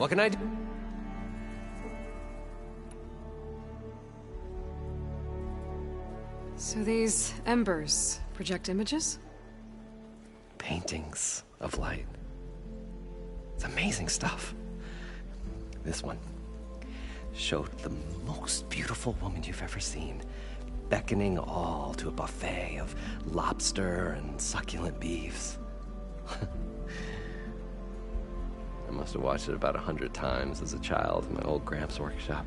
What can I do? So these embers project images? Paintings of light. It's amazing stuff. This one showed the most beautiful woman you've ever seen, beckoning all to a buffet of lobster and succulent beefs. I must have watched it about 100 times as a child in my old Gramps' workshop.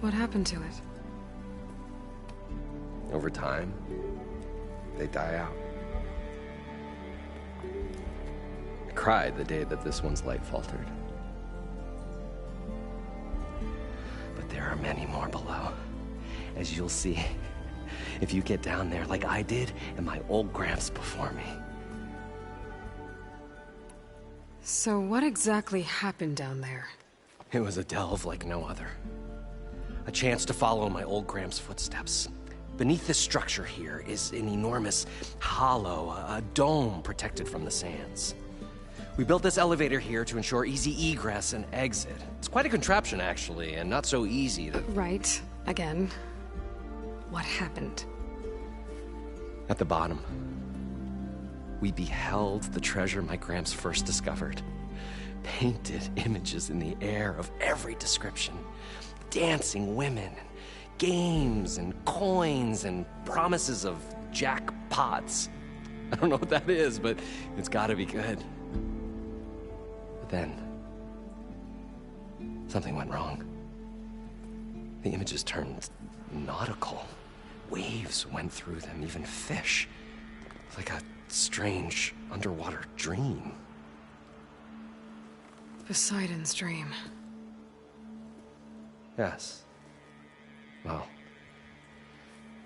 What happened to it? Over time, they die out. I cried the day that this one's light faltered. But there are many more below, as you'll see if you get down there like I did and my old Gramps before me. So what exactly happened down there? It was a delve like no other. A chance to follow my old Gramps' footsteps. Beneath this structure here is an enormous hollow, a dome protected from the sands. We built this elevator here to ensure easy egress and exit. It's quite a contraption, actually, and not so easy to... Right. Again. What happened? At the bottom, we beheld the treasure my Gramps first discovered. Painted images in the air of every description. Dancing women, games and coins and promises of jackpots. I don't know what that is, but it's gotta be good. But then, something went wrong. The images turned nautical. Waves went through them, even fish. Like a strange underwater dream. Poseidon's dream. Yes. Well,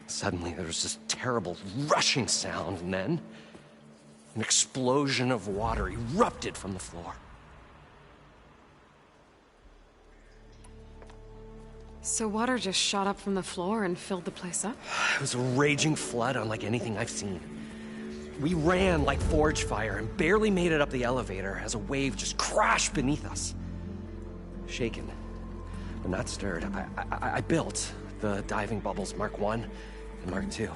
suddenly there was this terrible rushing sound, and then an explosion of water erupted from the floor. So water just shot up from the floor and filled the place up? It was a raging flood unlike anything I've seen. We ran like forge fire and barely made it up the elevator as a wave just crashed beneath us. Shaken, but not stirred, I built the diving bubbles Mark 1 and Mark 2.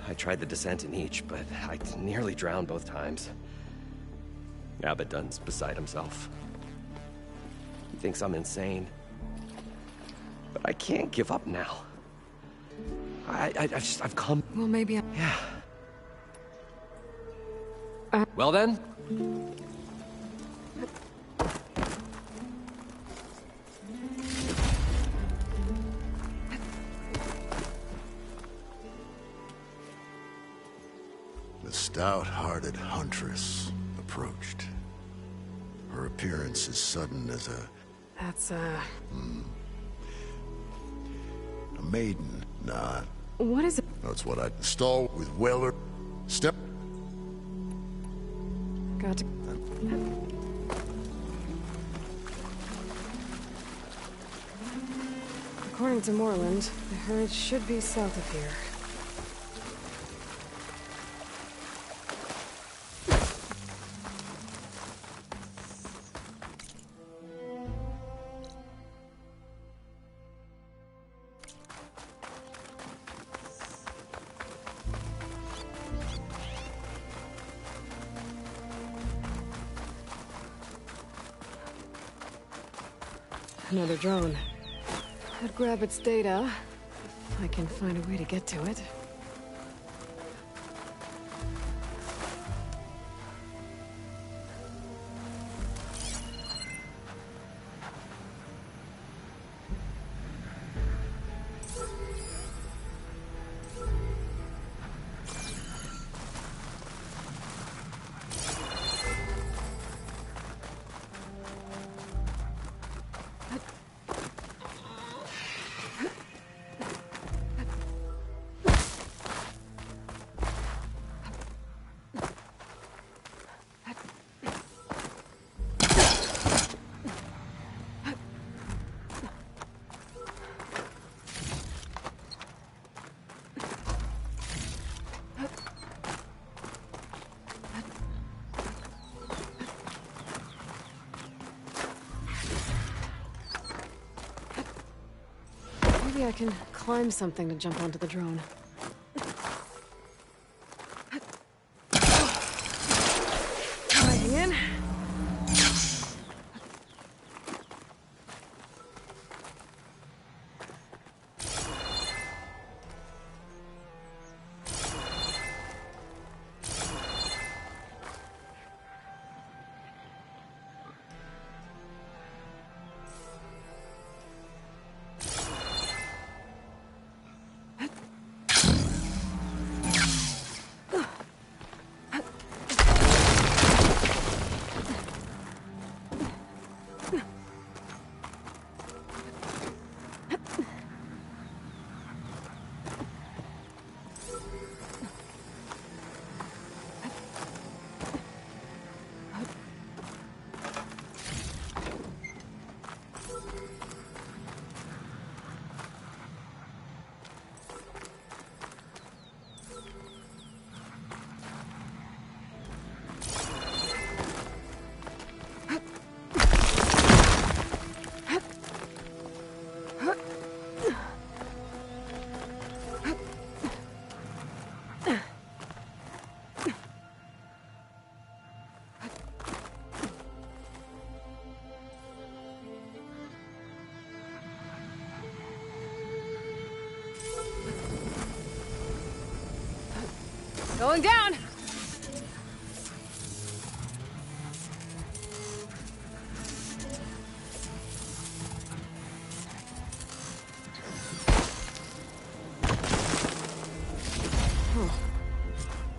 I tried the descent in each, but I nearly drowned both times. Abaddon's beside himself. He thinks I'm insane. But I can't give up now. I've come... Well, maybe I... Yeah. Well then? The stout-hearted huntress approached. Her appearance as sudden as a maiden. Nah, What is it? that's what I'd install with Weller. Step. Got to... According to Moreland, the herd should be south of here. Another drone. I'd grab its data, if I can find a way to get to it. Maybe I can climb something to jump onto the drone. Diving in. Going down! Oh.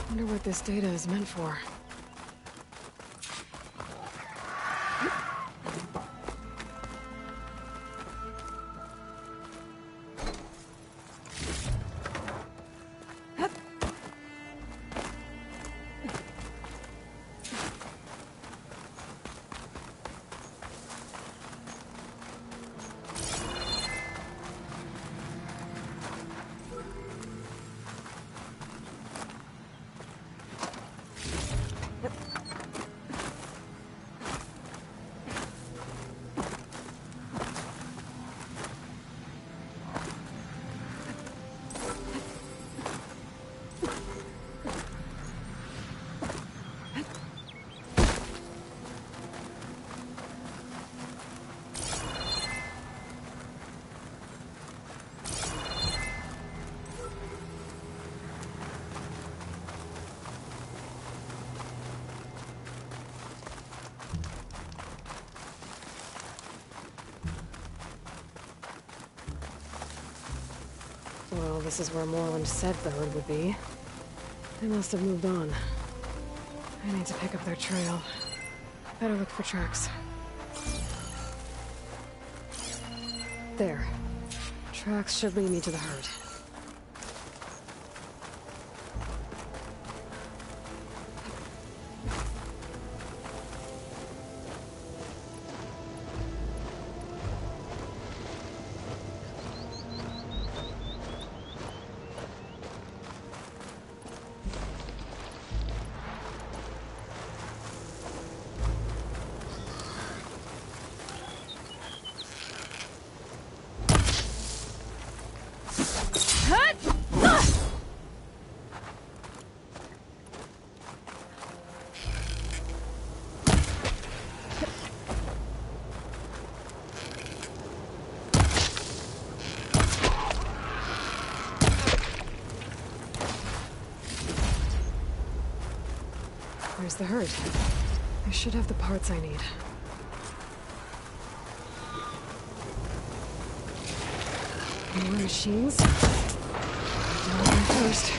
Wonder what this data is meant for. Well, this is where Morland said the herd would be. They must have moved on. I need to pick up their trail. Better look for tracks. There. Tracks should lead me to the herd. Where's the herd? I should have the parts I need. More machines? Down there first.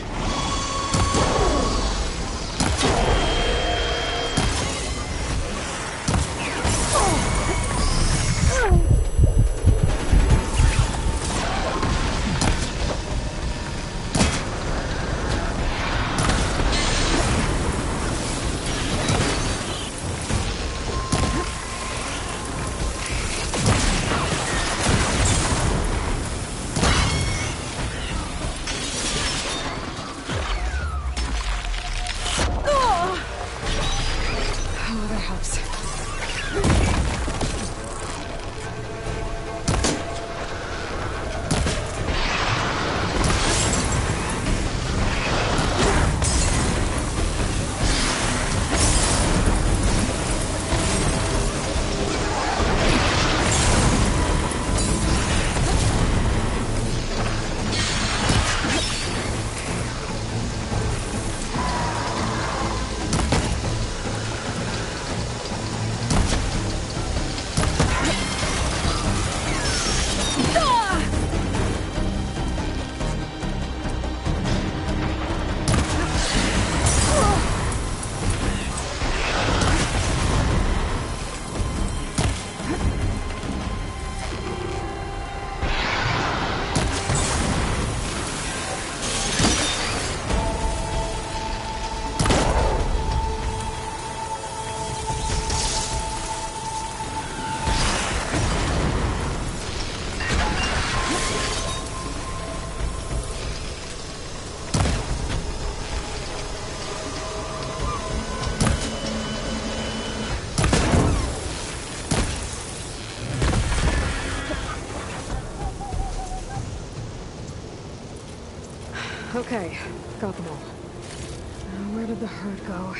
Okay, got them all. Now, where did the herd go?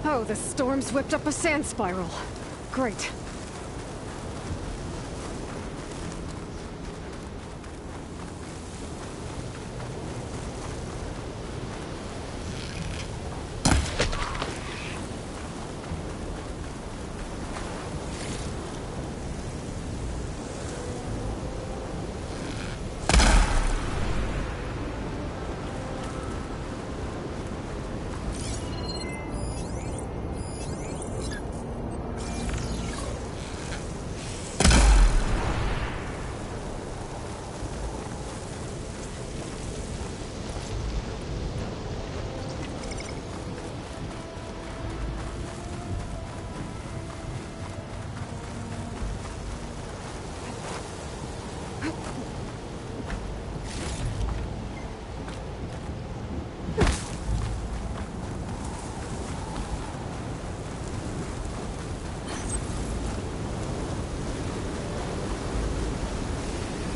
Oh, the storm's whipped up a sand spiral. Great.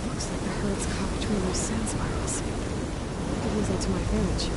Looks like the herd's caught between those sand spirals. I could use that to my advantage.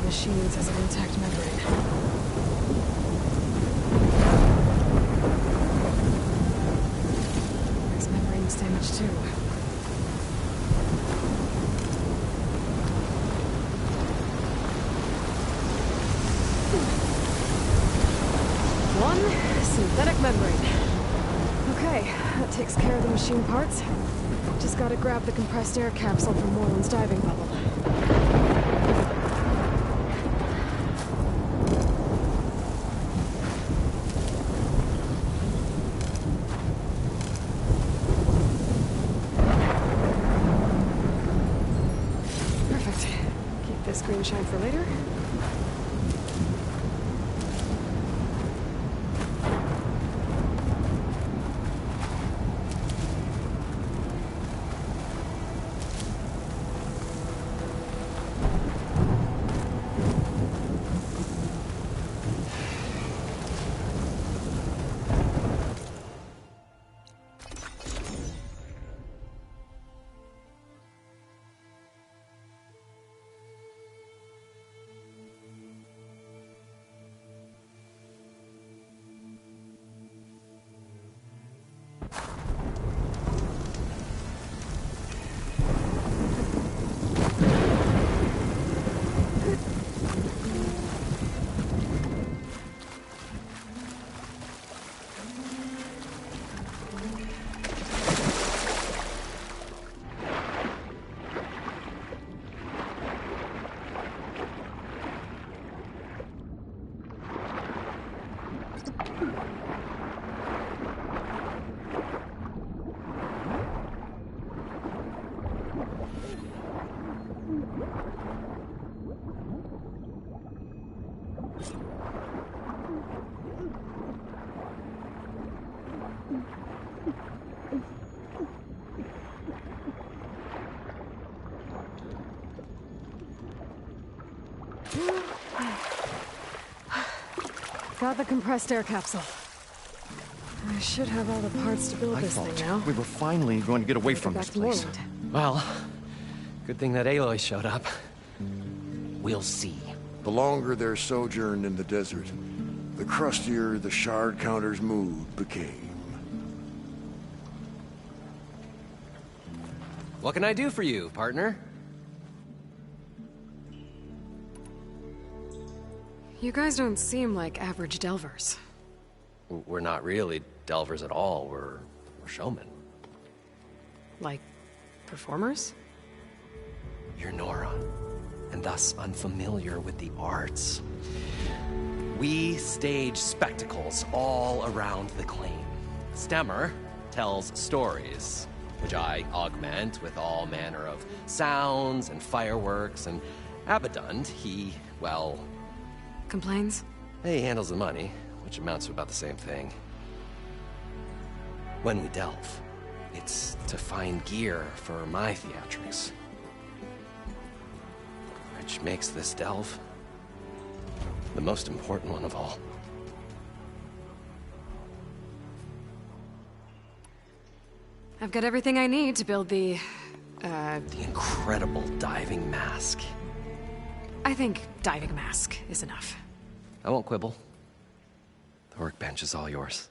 Machines has an intact membrane. There's membrane's damage too. One synthetic membrane. Okay, that takes care of the machine parts. Just gotta grab the compressed air capsule from Moreland's diving bubble. Perfect. Keep this green shine for later. Got the compressed air capsule. I should have all the parts to build this thing now. We were finally going to get away from Back this to place. Moreland. Well, good thing that Aloy showed up. We'll see. The longer their sojourn in the desert, the crustier the shard counter's mood became. What can I do for you, partner? You guys don't seem like average delvers. We're not really delvers at all. We're showmen. Like, performers? You're Nora, and thus unfamiliar with the arts. We stage spectacles all around the claim. Stemmer tells stories, which I augment with all manner of sounds and fireworks, and Abaddon, he, well... Complains? He handles the money, which amounts to about the same thing. When we delve, it's to find gear for my theatrics. Which makes this delve the most important one of all. I've got everything I need to build the incredible diving mask. I think diving mask is enough. I won't quibble. The workbench is all yours.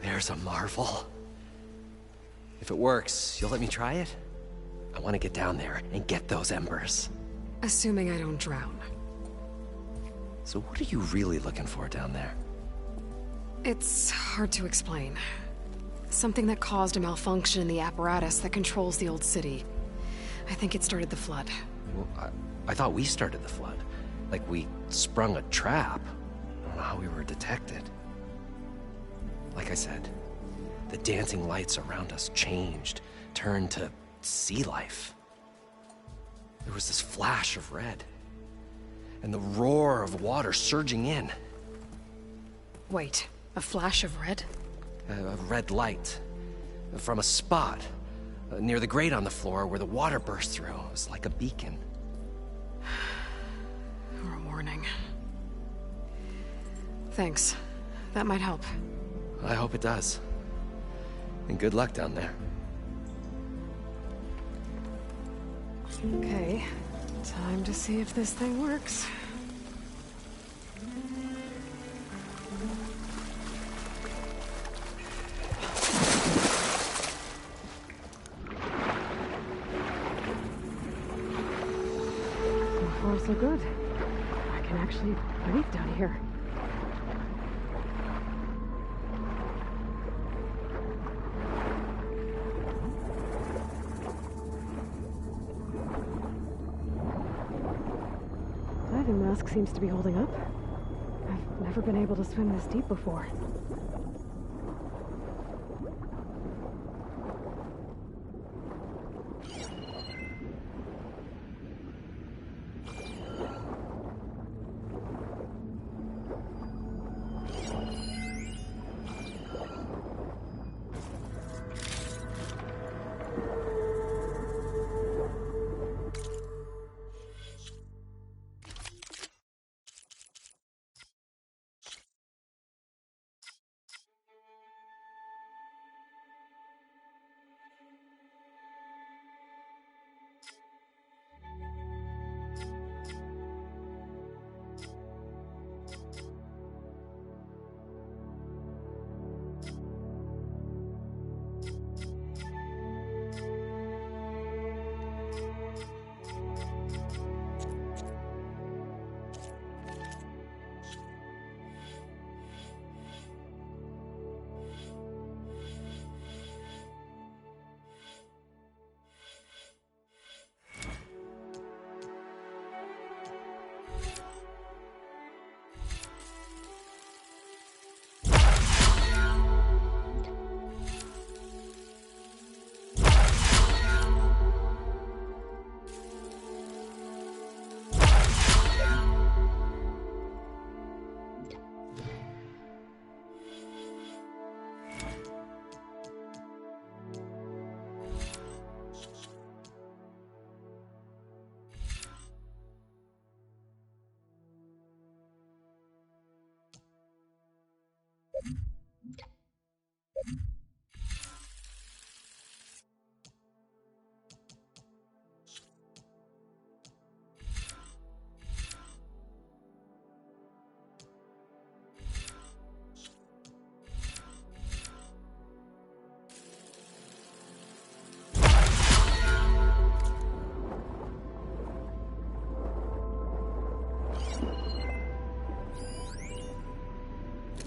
There's a marvel. If it works, you'll let me try it? I want to get down there and get those embers. Assuming I don't drown. So what are you really looking for down there? It's hard to explain. Something that caused a malfunction in the apparatus that controls the old city. I think it started the flood. Well, I thought we started the flood. Like we sprung a trap. I don't know how we were detected. Like I said, the dancing lights around us changed, turned to sea life. There was this flash of red, and the roar of water surging in. Wait, a flash of red? A red light from a spot near the grate on the floor where the water burst through. It was like a beacon. Or a warning. Thanks. That might help. I hope it does. And good luck down there. Okay, time to see if this thing works. So far, so good. I can actually breathe down here. Diving mask seems to be holding up. I've never been able to swim this deep before.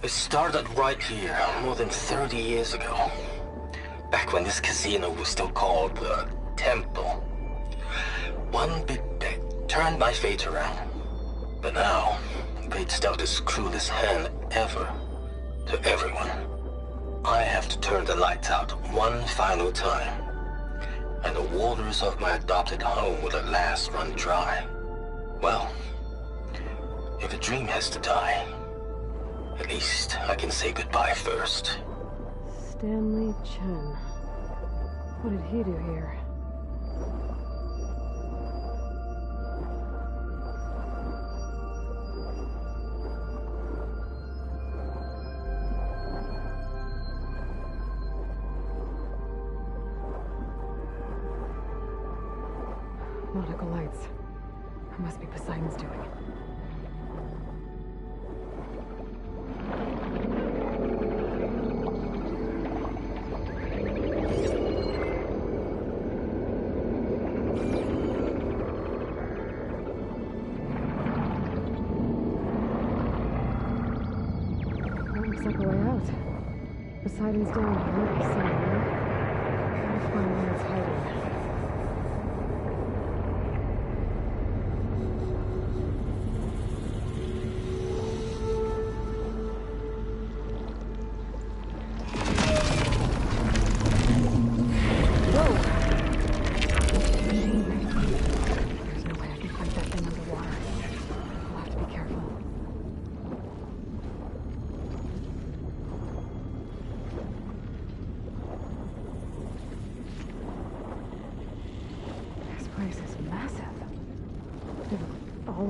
It started right here, more than 30 years ago. Back when this casino was still called the Temple. One big bet turned my fate around. But now, fate's dealt its cruelest hand ever to everyone. I have to turn the lights out one final time. And the waters of my adopted home will at last run dry. Well, if a dream has to die, at least I can say goodbye first. Stanley Chen. What did he do here? Nautical lights. It must be Poseidon's doing. Poseidon's down here, somewhere. Gotta find where it's hiding.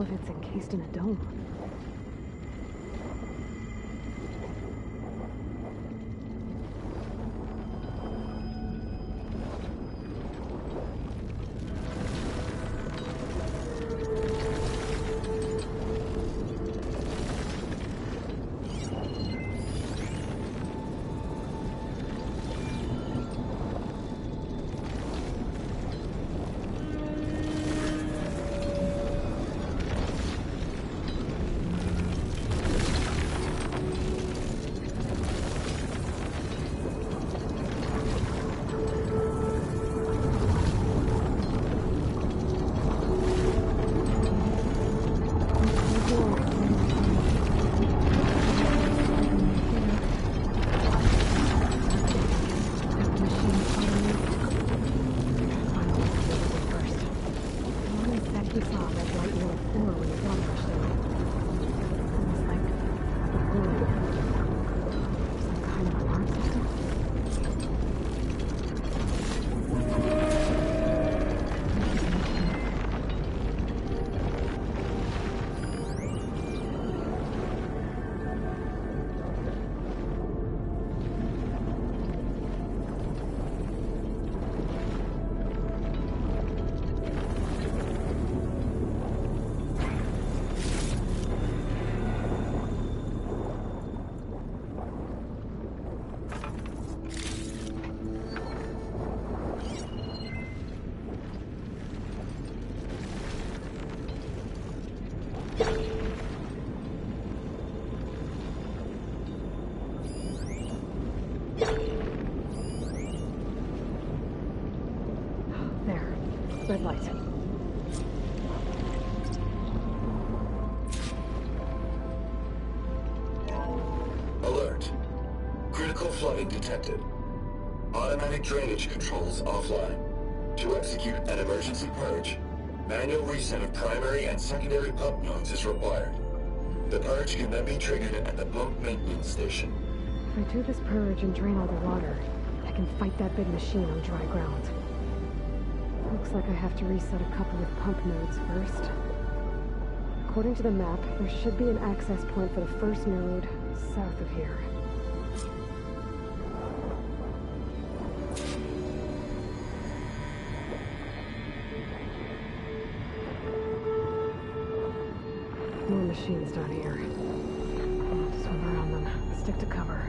of it's encased in a dome. There. Red light. Alert. Critical flooding detected. Automatic drainage controls offline. To execute an emergency purge, manual reset of primary and secondary pump nodes is required. The purge can then be triggered at the pump maintenance station. If I do this purge and drain all the water, I can fight that big machine on dry ground. Looks like I have to reset a couple of pump nodes first. According to the map, there should be an access point for the first node south of here. More machines down here. I'll have to swim around them. Stick to cover.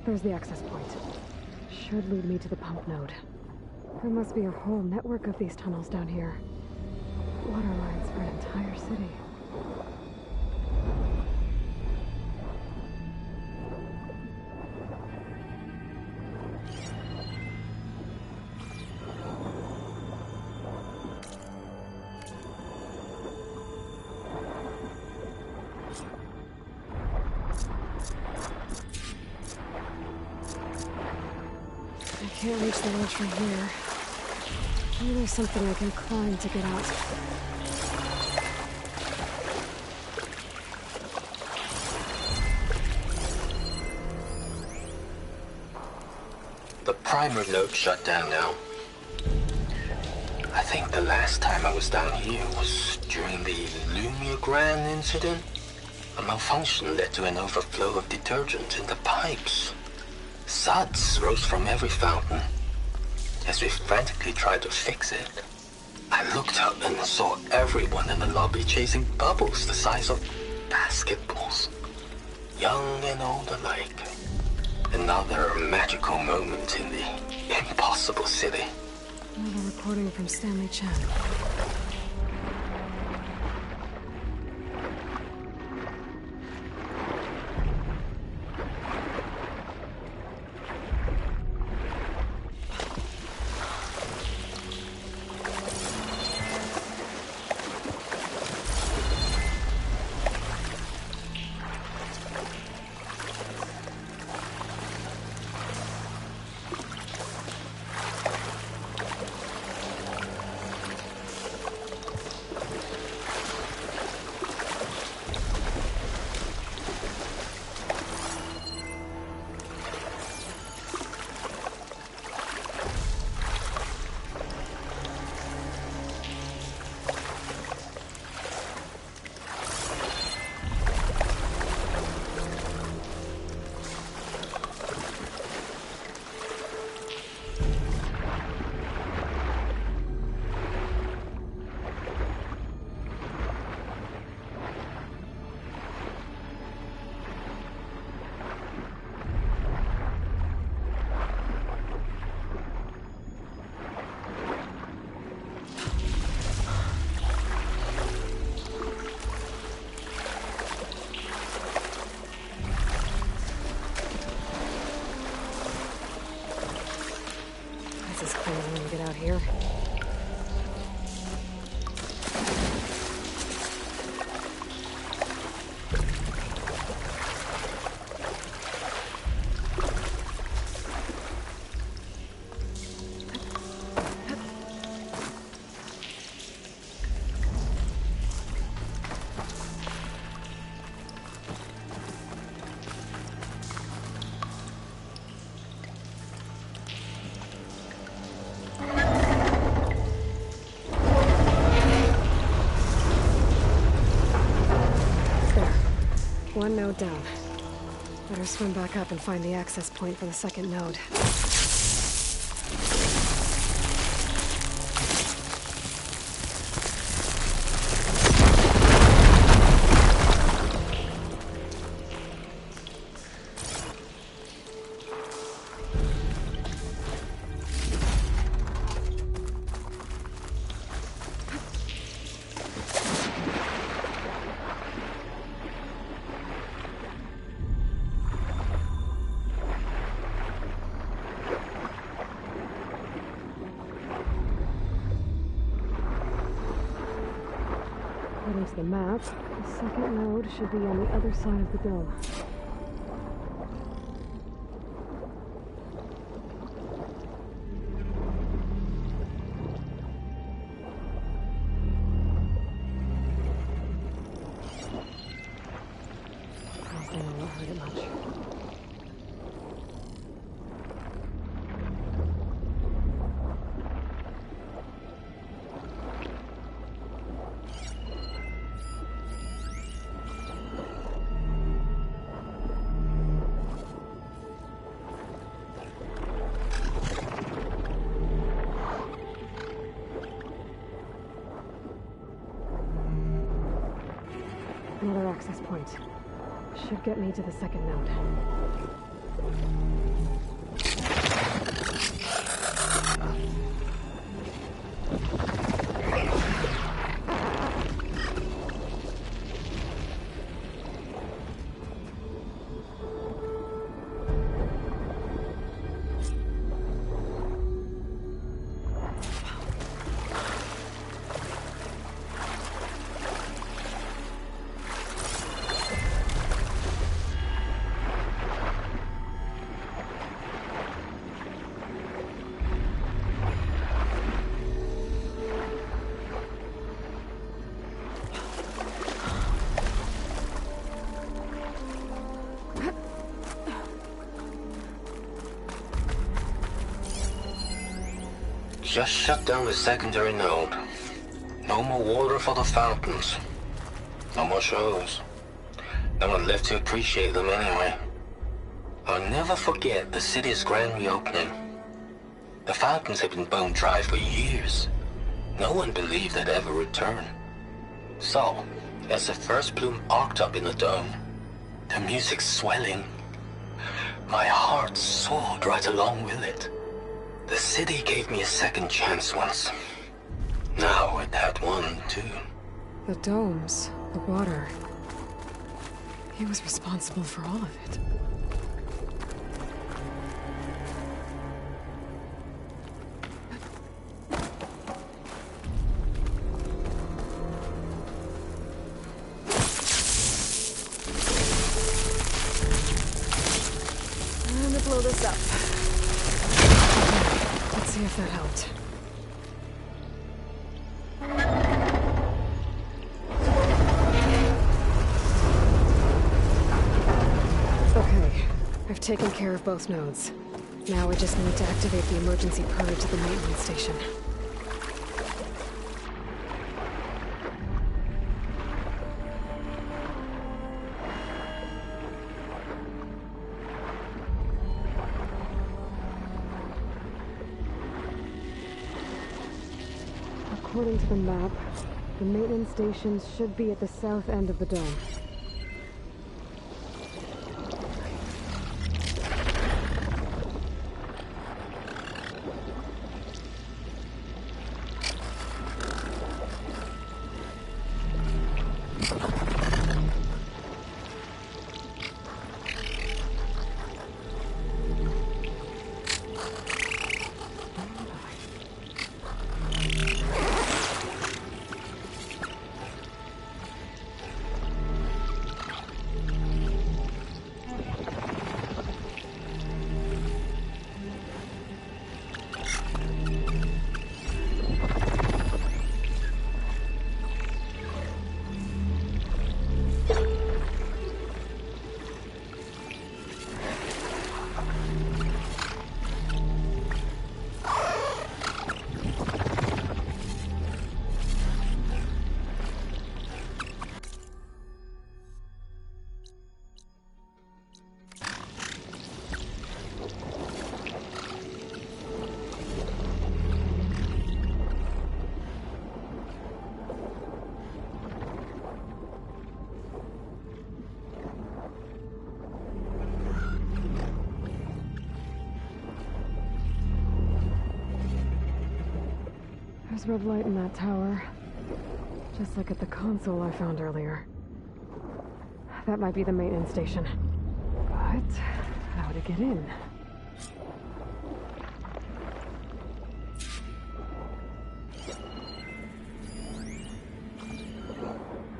There's the access point. Should lead me to the pump node. There must be a whole network of these tunnels down here. Water lines for an entire city. I can't reach the ledge from here. Maybe there's something I can climb to get out. The primer node shut down now. I think the last time I was down here was during the Lumia Grand incident. A malfunction led to an overflow of detergent in the pipes. Suds rose from every fountain. As we frantically tried to fix it, I looked up and saw everyone in the lobby chasing bubbles the size of basketballs. Young and old alike. Another magical moment in the impossible city. Another recording from Stanley Chen. here. One node down. Better swim back up and find the access point for the second node. According to the map, the second node should be on the other side of the dome. Crossing won't hurt it much. Another access point. Should get me to the second node. Just shut down the secondary node. No more water for the fountains. No more shows. No one left to appreciate them anyway. I'll never forget the city's grand reopening. The fountains had been bone dry for years. No one believed they'd ever return. So, as the first bloom arced up in the dome, the music swelling, my heart soared right along with it. The city gave me a second chance once. Now it had one, too. The domes, the water. He was responsible for all of it. I'm gonna blow this up. Let's see if that helped. Okay, I've taken care of both nodes. Now I just need to activate the emergency purge at the maintenance station. According to the map, the maintenance stations should be at the south end of the dome. red light in that tower. Just like at the console I found earlier. That might be the maintenance station. But how to get in?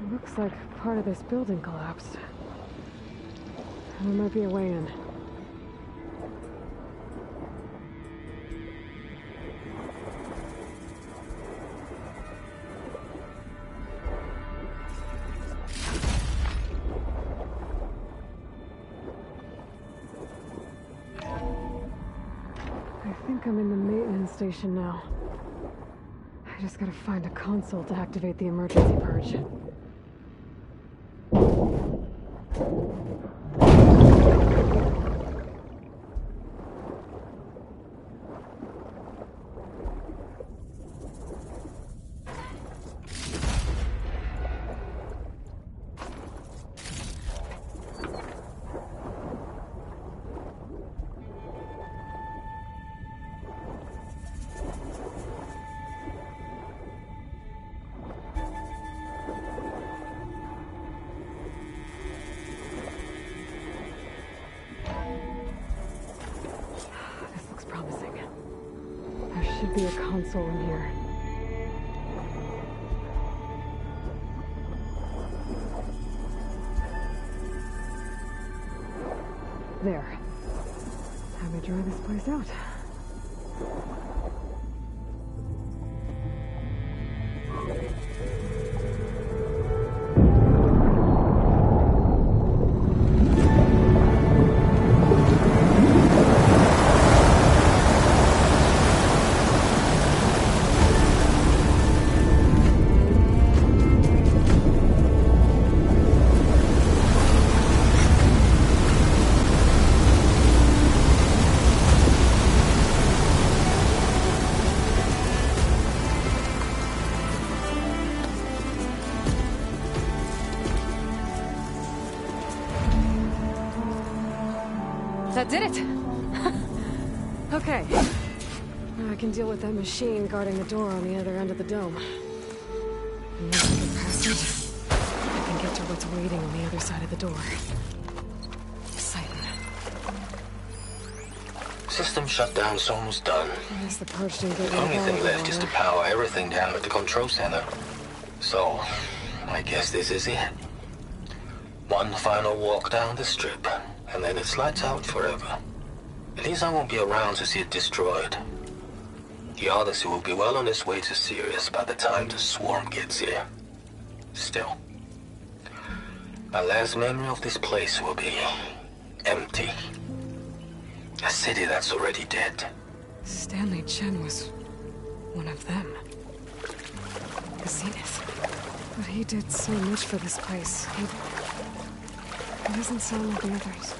It looks like part of this building collapsed. There might be a way in. I think I'm in the maintenance station now. I just gotta find a console to activate the emergency purge. Should be a console in here. There. Time to dry this place out. That did it! Okay. Now I can deal with that machine guarding the door on the other end of the dome. And once I get past it, I can get to what's waiting on the other side of the door. Exciting. System shutdown's almost done. I guess the purge didn't get The only thing left is to power everything down at the control center. So, I guess this is it. One final walk down the strip. And then it's lights out forever. At least I won't be around to see it destroyed. The Odyssey will be well on its way to Sirius by the time the swarm gets here. Still, my last memory of this place will be empty. A city that's already dead. Stanley Chen was one of them. The Zenith. But he did so much for this place. He doesn't sound like the others.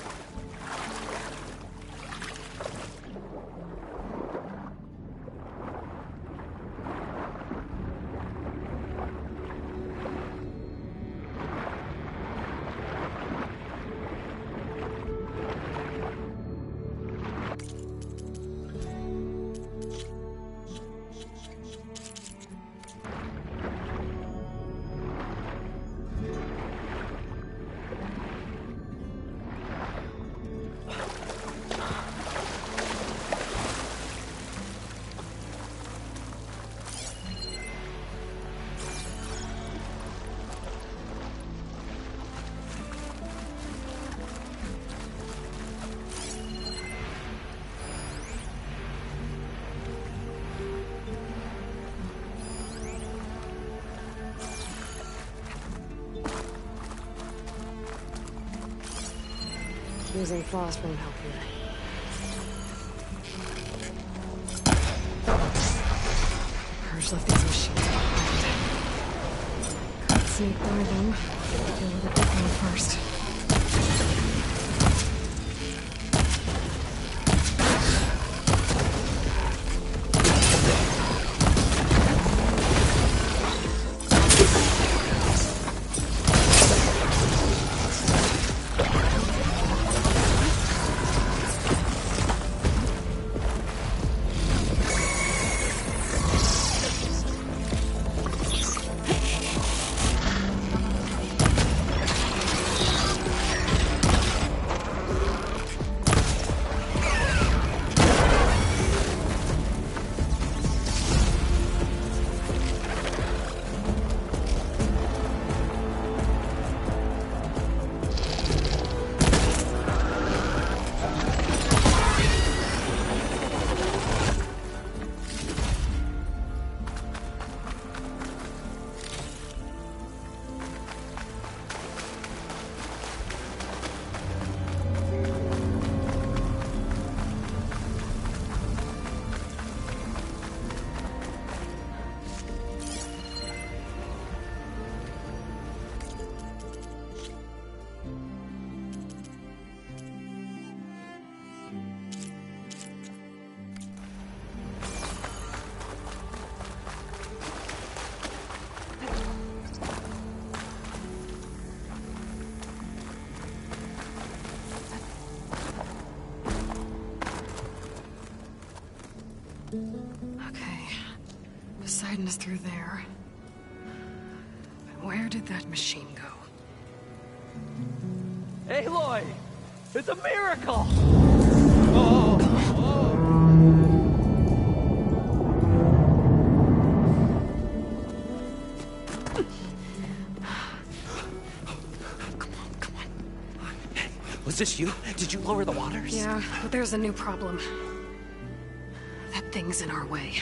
Using frost won't help here. Purge left these machines behind. Could sneak by them. Deal with the big one first. Poseidon is through there. But where did that machine go? Aloy! It's a miracle! Come on. Was this you? Did you lower the waters? Yeah, but there's a new problem. That thing's in our way.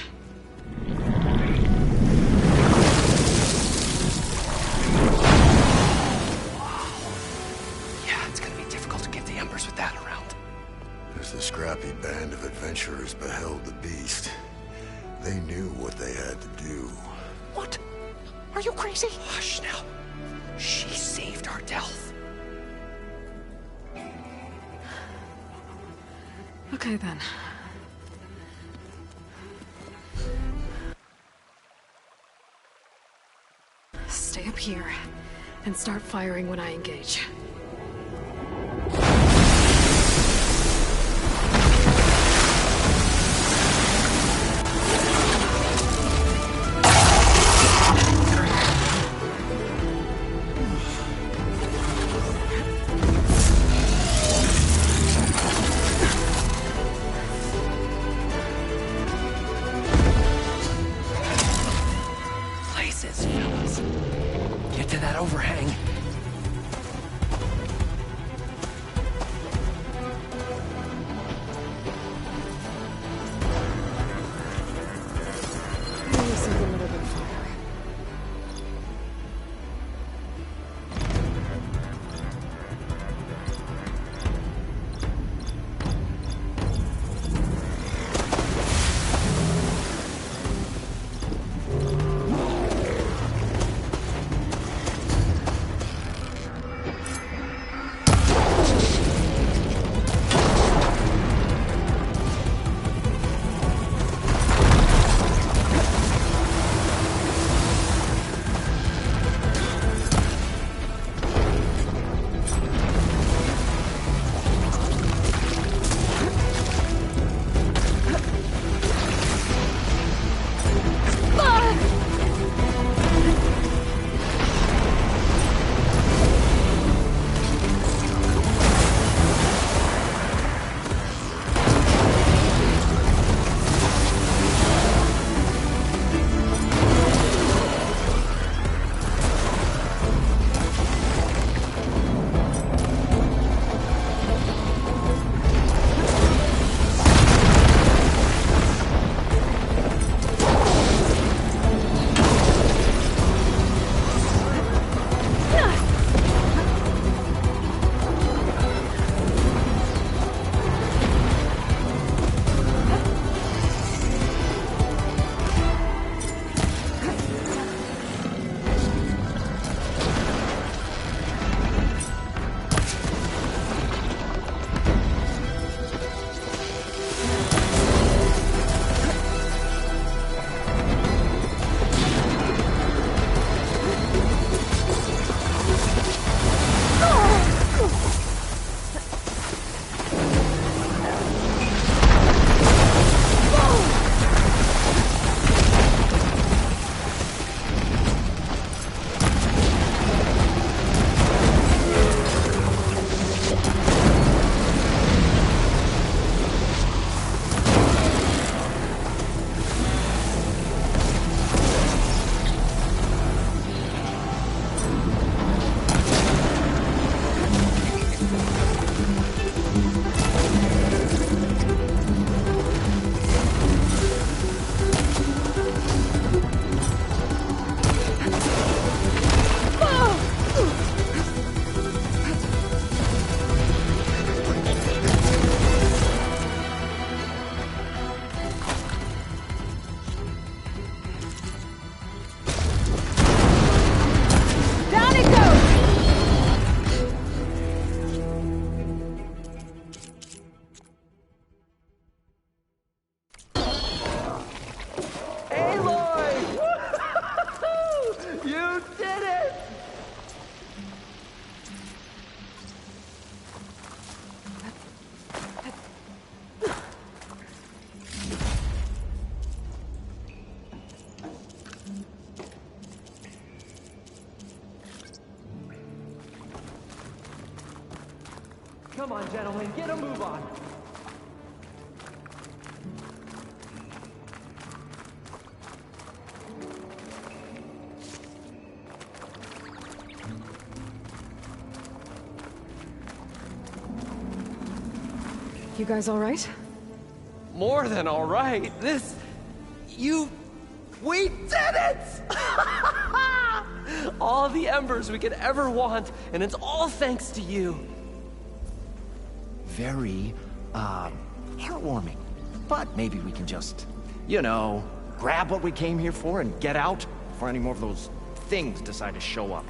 Yeah, it's gonna be difficult to get the embers with that around. As the scrappy band of adventurers beheld the beast, they knew what they had to do. What? Are you crazy? Hush now. She saved our Delph. Okay then. Stay up here and start firing when I engage. Places, fellas. Get to that overhang. Maybe something a little bit of fire. Come on, gentlemen, get a move on. You guys all right? More than all right. We did it! All the embers we could ever want, and it's all thanks to you. Very, heartwarming. But maybe we can just, grab what we came here for and get out before any more of those things decide to show up.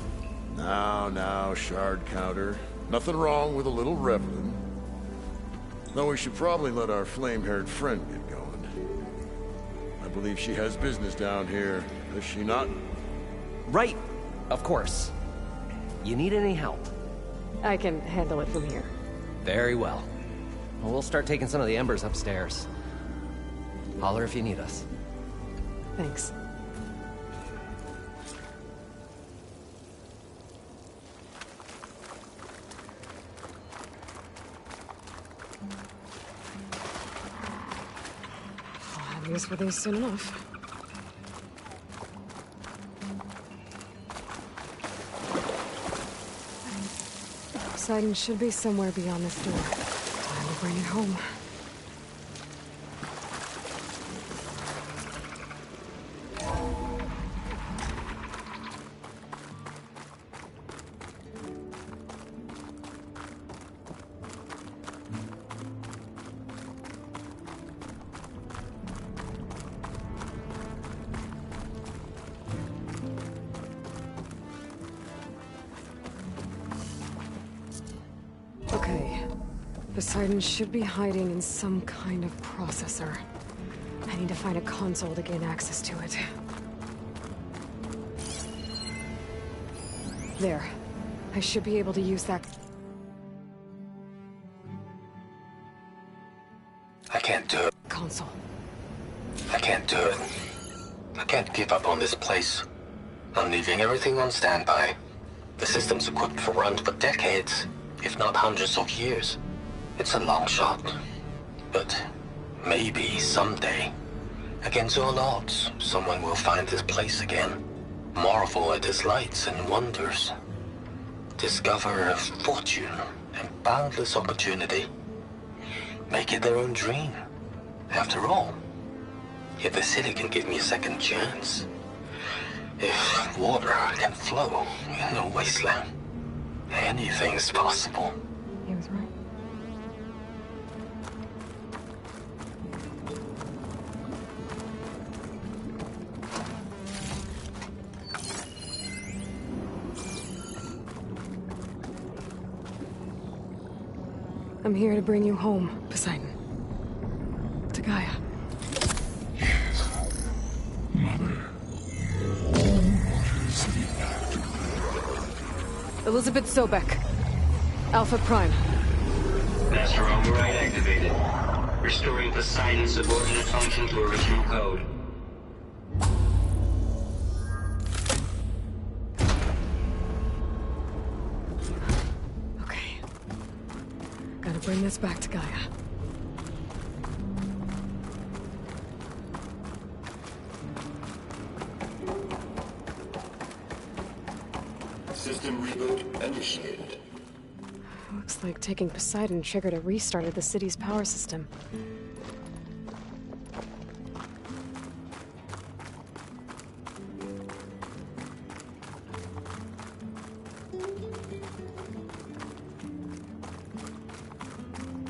Now, Shard Counter. Nothing wrong with a little reveling. Though we should probably let our flame-haired friend get going. I believe she has business down here, does she not? Right, of course. You need any help? I can handle it from here. Very well. We'll start taking some of the embers upstairs. Holler if you need us. Thanks. I'll have use for these soon enough. Poseidon should be somewhere beyond this door. Time to bring it home. Okay. Poseidon should be hiding in some kind of processor. I need to find a console to gain access to it. There. I should be able to use that. I can't do it. Console. I can't do it. I can't give up on this place. I'm leaving everything on standby. The system's equipped for runs for decades, if not hundreds of years. It's a long shot. But maybe someday, against all odds, someone will find this place again. Marvel at its lights and wonders. Discover a fortune and boundless opportunity. Make it their own dream. After all, if the city can give me a second chance, if water can flow in a wasteland, anything's possible. He was right. I'm here to bring you home, Poseidon. To Gaia. Elizabeth Sobek. Alpha Prime. Master override activated. Restoring Poseidon's subordinate function to original code. Okay. Gotta bring this back to Gaia. System reboot initiated. Looks like taking Poseidon triggered a restart of the city's power system.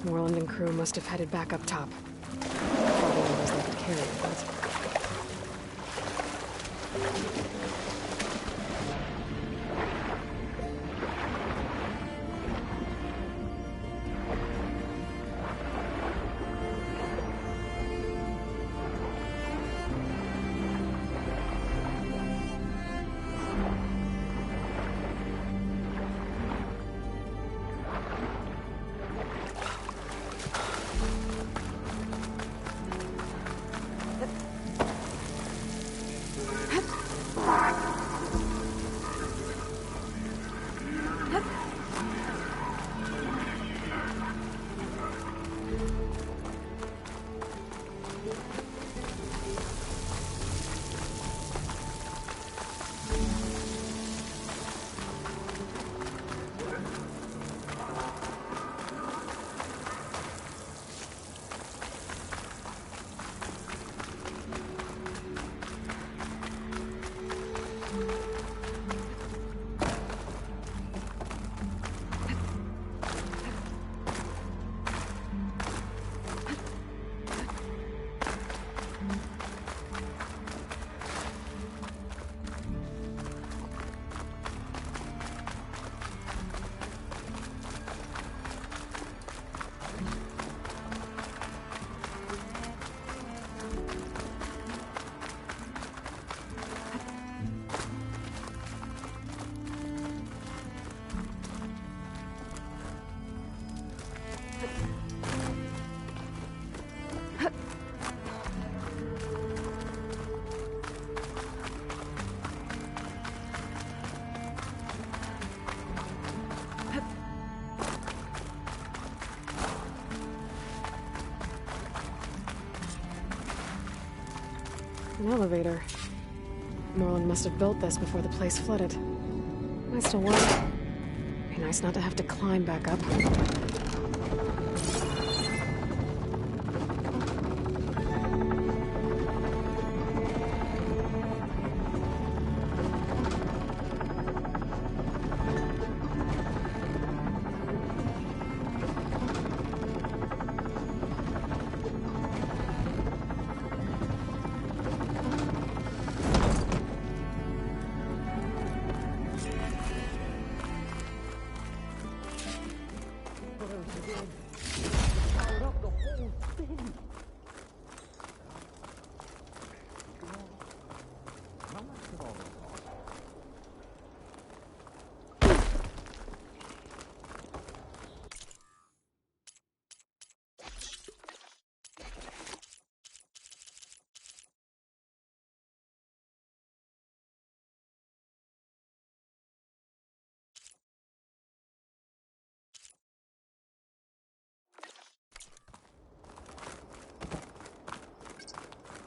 Moreland and crew must have headed back up top. Probably knows they could carry it, but... An elevator. Morlund must have built this before the place flooded. I still want it. Be nice not to have to climb back up.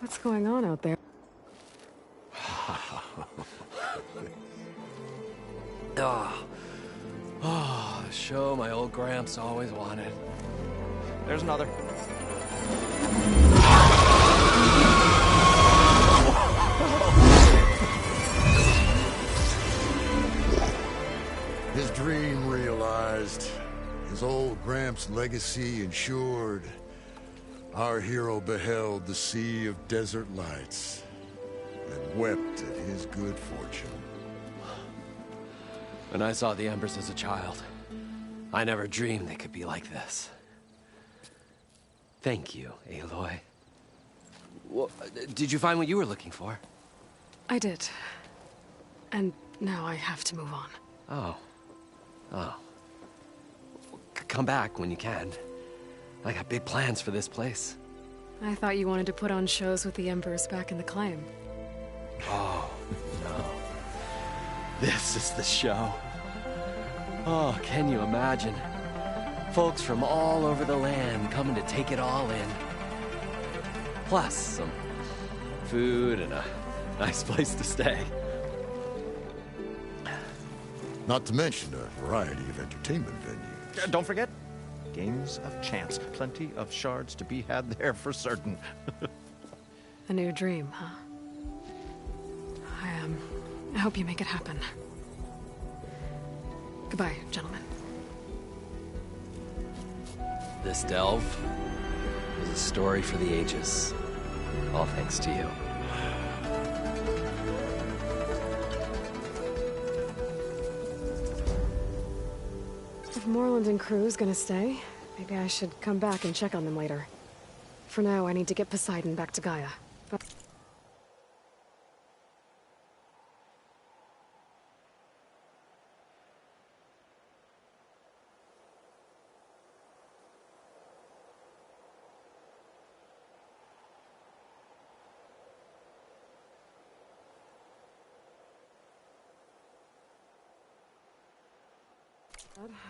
What's going on out there? The show my old Gramps always wanted. There's another. His dream realized. His old Gramps' legacy ensured. Our hero beheld the sea of desert lights and wept at his good fortune. When I saw the Embers as a child, I never dreamed they could be like this. Thank you, Aloy. Well, did you find what you were looking for? I did. And now I have to move on. Oh. Come back when you can. I got big plans for this place. I thought you wanted to put on shows with the Embers back in the Claim. Oh, no. This is the show. Oh, can you imagine? Folks from all over the land coming to take it all in. Plus some food and a nice place to stay. Not to mention a variety of entertainment venues. Don't forget, games of chance. Plenty of shards to be had there for certain. A new dream, huh? I hope you make it happen. Goodbye, gentlemen. This delve is a story for the ages. All thanks to you. If Morlund and crew's gonna stay, maybe I should come back and check on them later. For now, I need to get Poseidon back to Gaia. But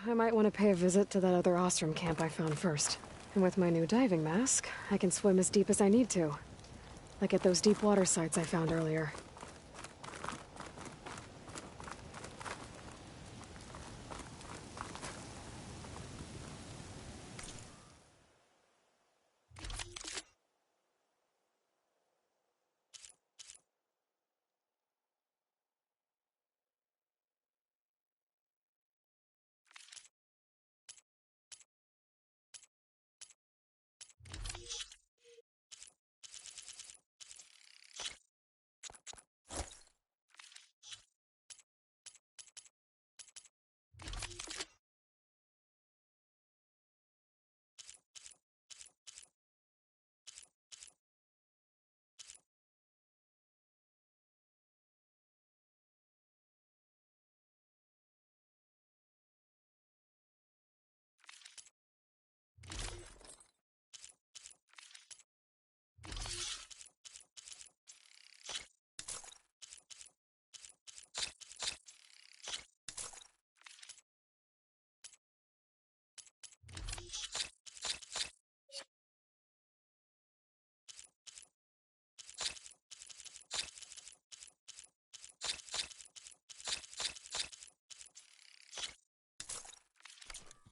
I might want to pay a visit to that other Ostrom camp I found first. And with my new diving mask, I can swim as deep as I need to. Like at those deep water sites I found earlier.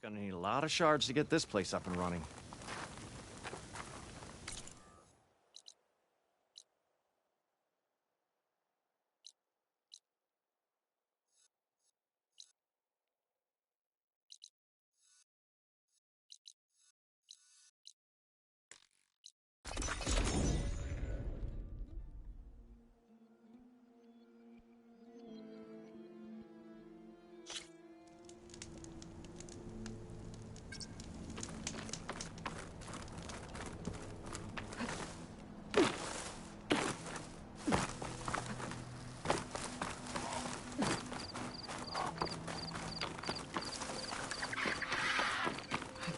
Gonna need a lot of shards to get this place up and running.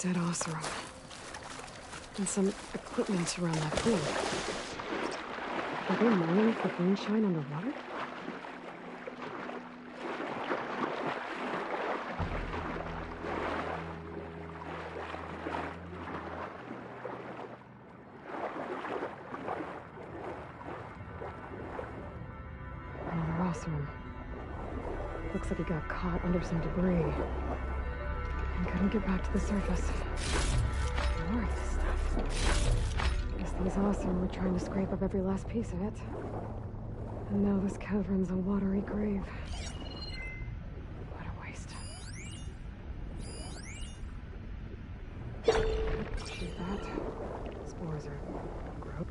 Dead Oseram. And some equipment around that pool. Are they mining for moonshine underwater? Another Oseram. Looks like he got caught under some debris. And couldn't get back to the surface. More of this stuff. Guess these Oseram were trying to scrape up every last piece of it. And now this cavern's a watery grave. What a waste. Shoot that. Spores are gross.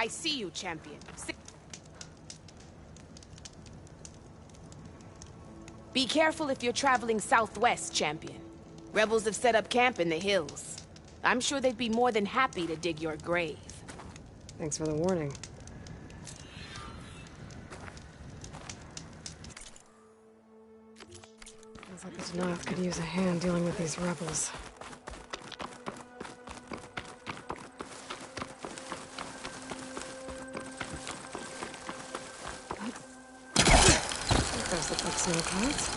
I see you, champion. Be careful if you're traveling southwest, champion. Rebels have set up camp in the hills. I'm sure they'd be more than happy to dig your grave. Thanks for the warning. Feels like this Noth could use a hand dealing with these rebels. Those look like snow clouds.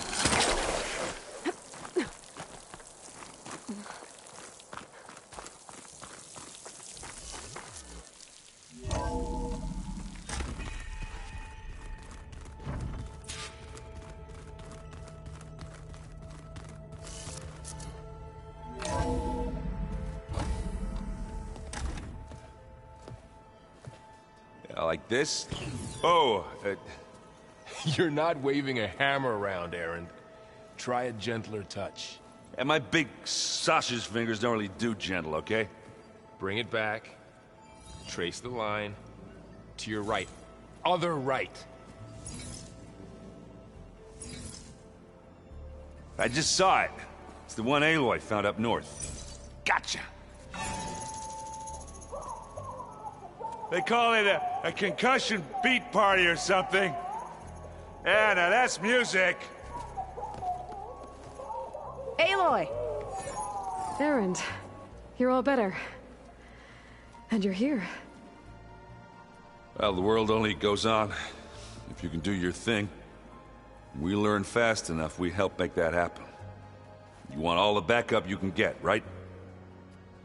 Like this? Oh, you're not waving a hammer around, Aaron. Try a gentler touch. And my big sausage fingers don't really do gentle, okay? Bring it back. Trace the line. To your right. Other right. I just saw it. It's the one Aloy found up north. Gotcha! They call it a concussion beat party or something. Yeah, now that's music. Aloy! Erend, you're all better. And you're here. Well, the world only goes on if you can do your thing. We learn fast enough, we help make that happen. You want all the backup you can get, right?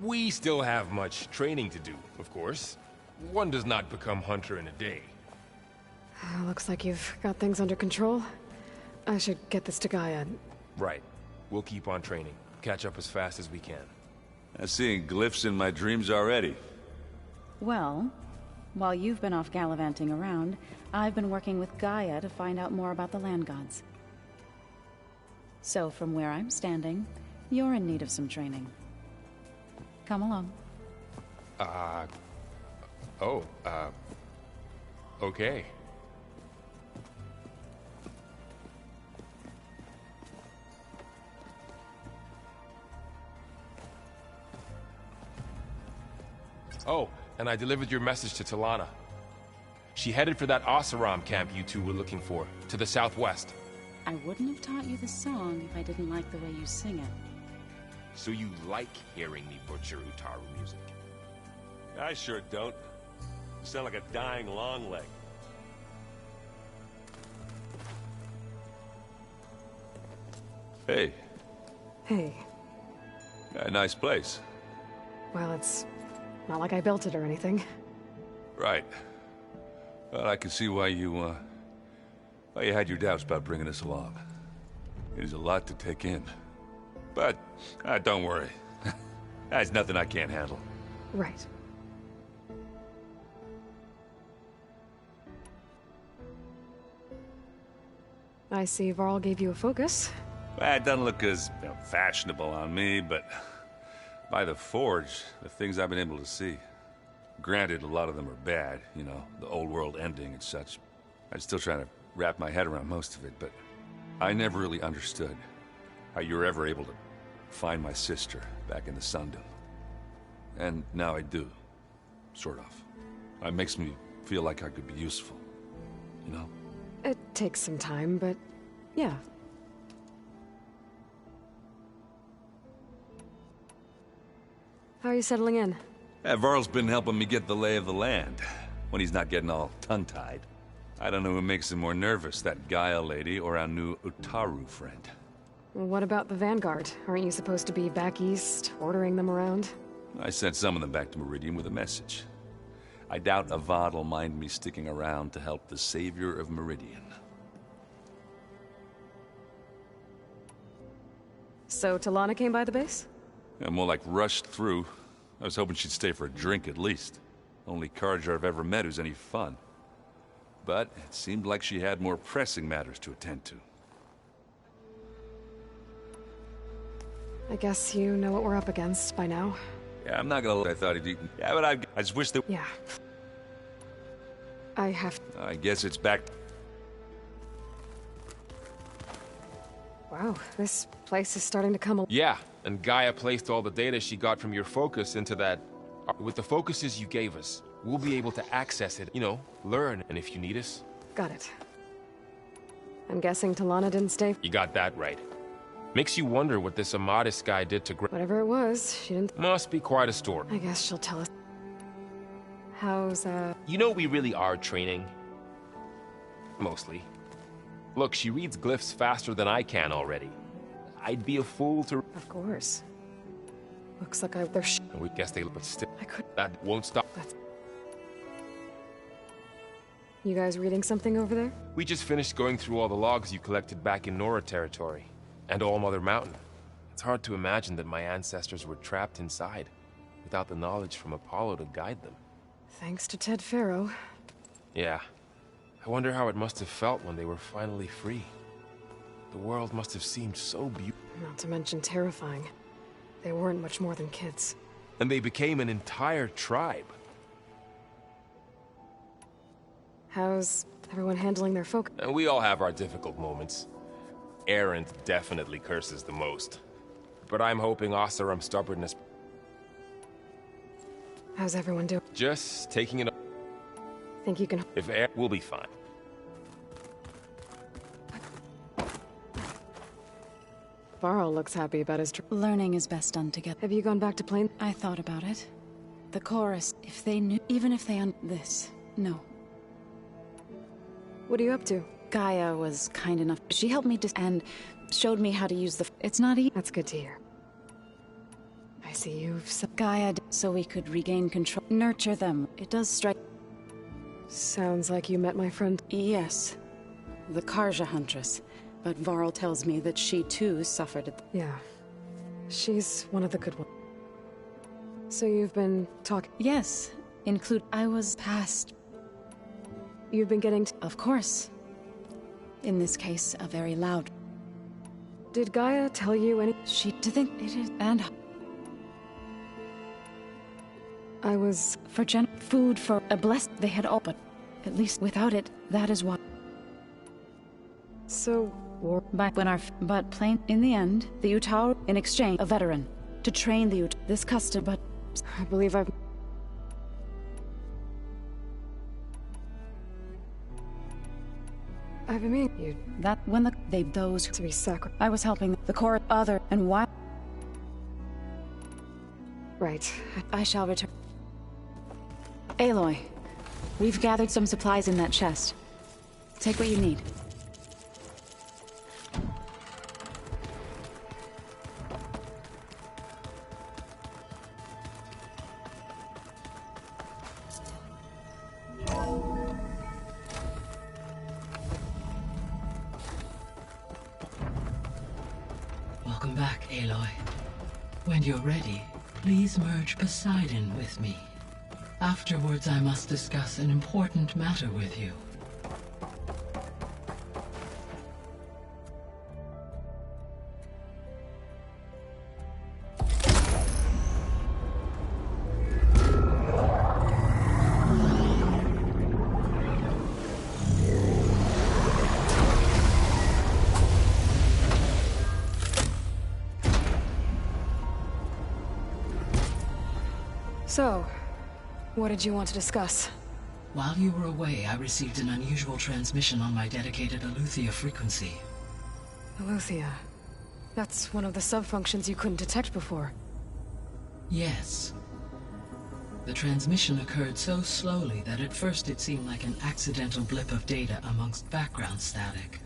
We still have much training to do, of course. One does not become hunter in a day. Looks like you've got things under control. I should get this to Gaia. Right. We'll keep on training. Catch up as fast as we can. I'm seeing glyphs in my dreams already. Well, while you've been off gallivanting around, I've been working with Gaia to find out more about the land gods. So from where I'm standing, you're in need of some training. Come along. Okay. Oh, and I delivered your message to Talana. She headed for that Oseram camp you two were looking for, to the southwest. I wouldn't have taught you the song if I didn't like the way you sing it. So you like hearing me butcher Utaru music? I sure don't. You sound like a dying longleg. Hey. Hey. A nice place. Well, it's not like I built it or anything. Right. Well, I can see why you had your doubts about bringing us along. It is a lot to take in. But, don't worry. There's nothing I can't handle. Right. I see Varl gave you a focus. Well, it doesn't look as fashionable on me, but by the Forge, the things I've been able to see. Granted, a lot of them are bad, you know, the old world ending and such. I'm still trying to wrap my head around most of it, but I never really understood how you were ever able to find my sister back in the Sundom. And now I do. Sort of. It makes me feel like I could be useful, you know? It takes some time, but yeah. How are you settling in? Varl's been helping me get the lay of the land, when he's not getting all tongue-tied. I don't know who makes him more nervous, that Gaia lady or our new Utaru friend. What about the Vanguard? Aren't you supposed to be back east, ordering them around? I sent some of them back to Meridian with a message. I doubt Avad will mind me sticking around to help the savior of Meridian. So Talana came by the base? Yeah, more like rushed through. I was hoping she'd stay for a drink at least. Only Carja I've ever met who's any fun. But it seemed like she had more pressing matters to attend to. I guess you know what we're up against by now. Yeah, I'm not gonna. I thought he'd eaten. Yeah, but I just wish that. Yeah. I have. I guess it's back. Wow, this place is starting to come. Yeah, and Gaia placed all the data she got from your focus into that. With the focuses you gave us, we'll be able to access it, you know, learn, and if you need us. Got it. I'm guessing Talana didn't stay. You got that right. Makes you wonder what this Amadis guy did to Whatever it was, she didn't. Must be quite a story. I guess she'll tell us. How's, You know we really are training. Mostly. Look, she reads glyphs faster than I can already. I'd be a fool to... Of course. Looks like they're We guess they... But still... I could... That won't stop. You guys reading something over there? We just finished going through all the logs you collected back in Nora territory. And All Mother Mountain. It's hard to imagine that my ancestors were trapped inside, without the knowledge from Apollo to guide them. Thanks to Ted Faro. Yeah. I wonder how it must have felt when they were finally free. The world must have seemed so beautiful. Not to mention terrifying. They weren't much more than kids. And they became an entire tribe. How's everyone handling their focus? And we all have our difficult moments. Erend definitely curses the most. But I'm hoping Oseram's stubbornness... How's everyone doing? Just taking it... Think you can... If we'll be fine. Varl looks happy about his trip. Learning is best done together. Have you gone back to Plain? I thought about it. The chorus, if they knew... Even if they this. No. What are you up to? Gaia was kind enough. She helped me and showed me how to use the... It's not easy. That's good to hear. I see you've... Gaia so we could regain control. Nurture them. It does strike... Sounds like you met my friend. Yes. The Karja Huntress. But Varl tells me that she too suffered it. Yeah. She's one of the good ones. So you've been talking... Yes. I was past... You've been getting... Of course. In this case, a very loud... Did Gaia tell you any... To think it is... And... I was... Food for a blessed... They had all, but... At least without it, that is why... So... But plain... In the end, the Utah... In exchange, a veteran. To train the Utah... This custom, but... I believe I've... I mean, you... That when those... To be sacrificed. I was helping the core other, and why... Right. I shall return. Aloy, we've gathered some supplies in that chest. Take what you need. Welcome back, Aloy. When you're ready, please merge Poseidon with me. Afterwards, I must discuss an important matter with you. So, what did you want to discuss? While you were away, I received an unusual transmission on my dedicated Eleuthia frequency. Eleuthia. That's one of the sub-functions you couldn't detect before. Yes. The transmission occurred so slowly that at first it seemed like an accidental blip of data amongst background static.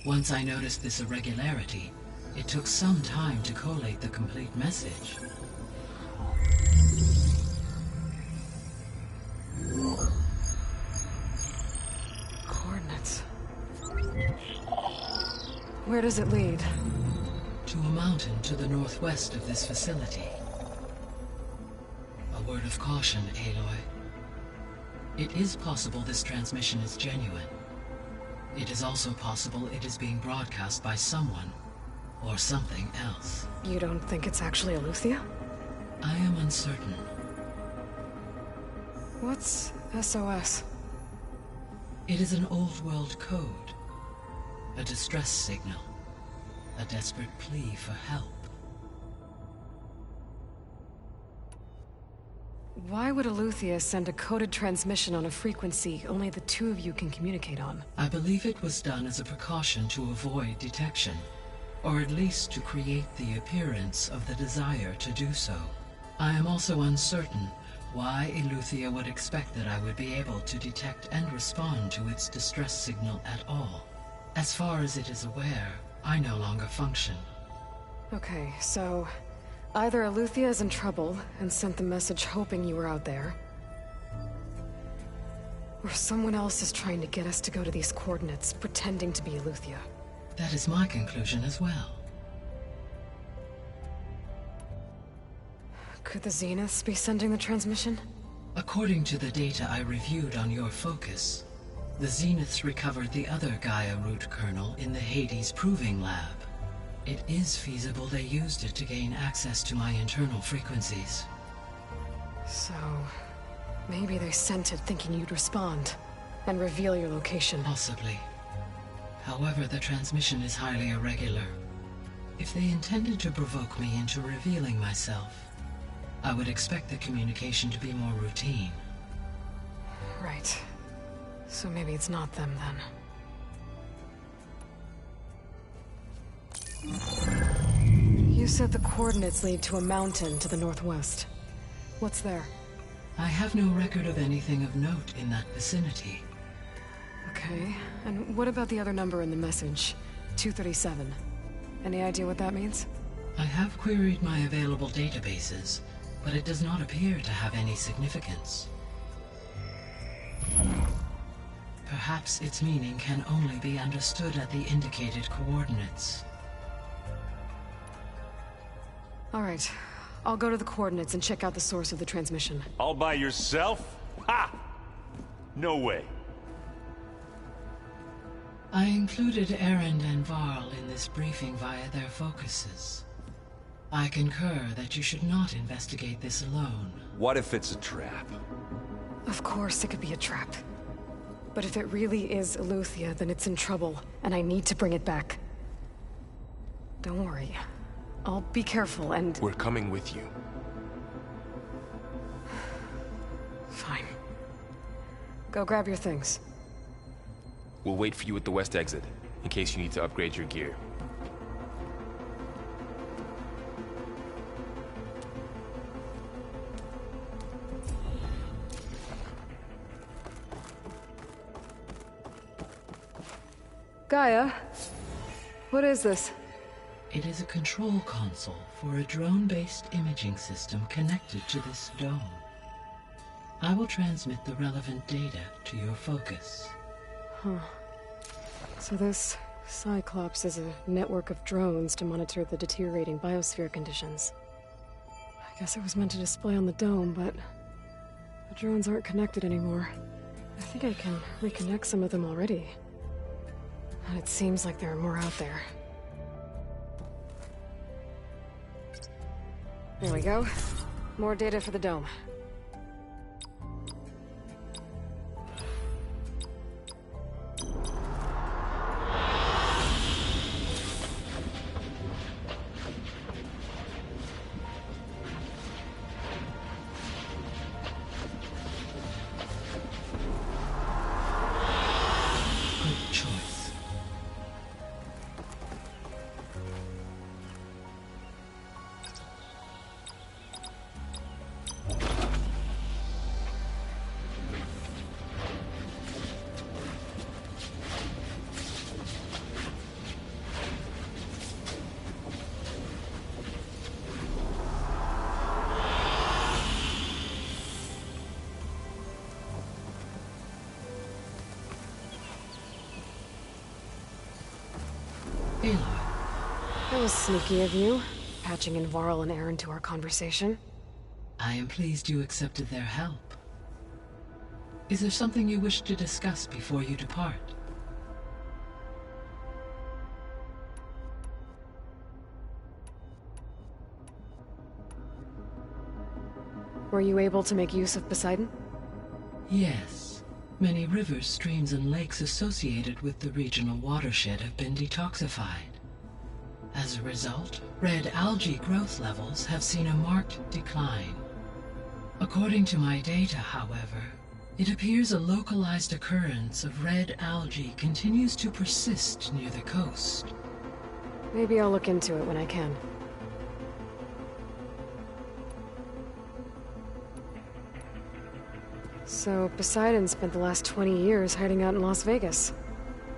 Once I noticed this irregularity, it took some time to collate the complete message. Coordinates. Where does it lead? To a mountain to the northwest of this facility. A word of caution, Aloy. It is possible this transmission is genuine. It is also possible it is being broadcast by someone, or something else. You don't think it's actually Eleuthia? I am uncertain. What's SOS? It is an old-world code. A distress signal. A desperate plea for help. Why would Eleuthia send a coded transmission on a frequency only the two of you can communicate on? I believe it was done as a precaution to avoid detection, or at least to create the appearance of the desire to do so. I am also uncertain why Eleuthia would expect that I would be able to detect and respond to its distress signal at all. As far as it is aware, I no longer function. Okay, so... either Eleuthia is in trouble and sent the message hoping you were out there, or someone else is trying to get us to go to these coordinates, pretending to be Eleuthia. That is my conclusion as well. Could the Zeniths be sending the transmission? According to the data I reviewed on your focus, the Zeniths recovered the other Gaia root kernel in the Hades Proving Lab. It is feasible they used it to gain access to my internal frequencies. So... maybe they sent it thinking you'd respond, and reveal your location. Possibly. However, the transmission is highly irregular. If they intended to provoke me into revealing myself, I would expect the communication to be more routine. Right. So maybe it's not them, then. You said the coordinates lead to a mountain to the northwest. What's there? I have no record of anything of note in that vicinity. Okay, and what about the other number in the message? 237. Any idea what that means? I have queried my available databases, but it does not appear to have any significance. perhaps its meaning can only be understood at the indicated coordinates. All right. I'll go to the coordinates and check out the source of the transmission. All by yourself? Ha! No way. I included Erend and Varl in this briefing via their focuses. I concur that you should not investigate this alone. What if it's a trap? Of course it could be a trap. But if it really is Eleuthia, then it's in trouble, and I need to bring it back. Don't worry. I'll be careful and... We're coming with you. Fine. Go grab your things. We'll wait for you at the west exit, in case you need to upgrade your gear. Gaia, what is this? It is a control console for a drone-based imaging system connected to this dome. I will transmit the relevant data to your focus. Huh. So this Cyclops is a network of drones to monitor the deteriorating biosphere conditions. I guess it was meant to display on the dome, but the drones aren't connected anymore. I think I can reconnect some of them already. And it seems like there are more out there. There we go. More data for the dome. That was sneaky of you, patching in Varl and Erend to our conversation. I am pleased you accepted their help. Is there something you wish to discuss before you depart? Were you able to make use of Poseidon? Yes. Many rivers, streams, and lakes associated with the regional watershed have been detoxified. As a result, red algae growth levels have seen a marked decline. According to my data, however, it appears a localized occurrence of red algae continues to persist near the coast. Maybe I'll look into it when I can. So, Poseidon spent the last 20 years hiding out in Las Vegas.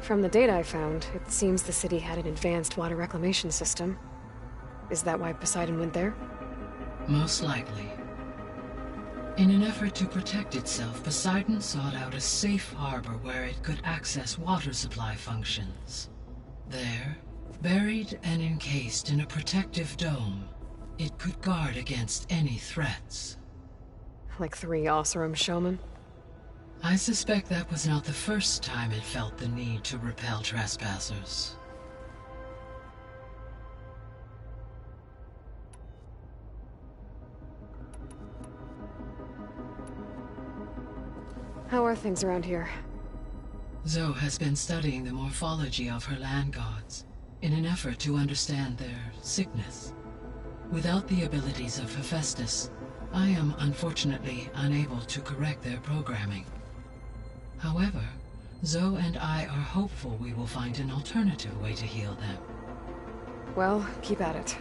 From the data I found, it seems the city had an advanced water reclamation system. Is that why Poseidon went there? Most likely. In an effort to protect itself, Poseidon sought out a safe harbor where it could access water supply functions. There, buried and encased in a protective dome, it could guard against any threats. Like 3 Oseram showmen? I suspect that was not the first time it felt the need to repel trespassers. How are things around here? Zoe has been studying the morphology of her land gods in an effort to understand their sickness. Without the abilities of Hephaestus, I am unfortunately unable to correct their programming. However, Zoe and I are hopeful we will find an alternative way to heal them. Well, keep at it.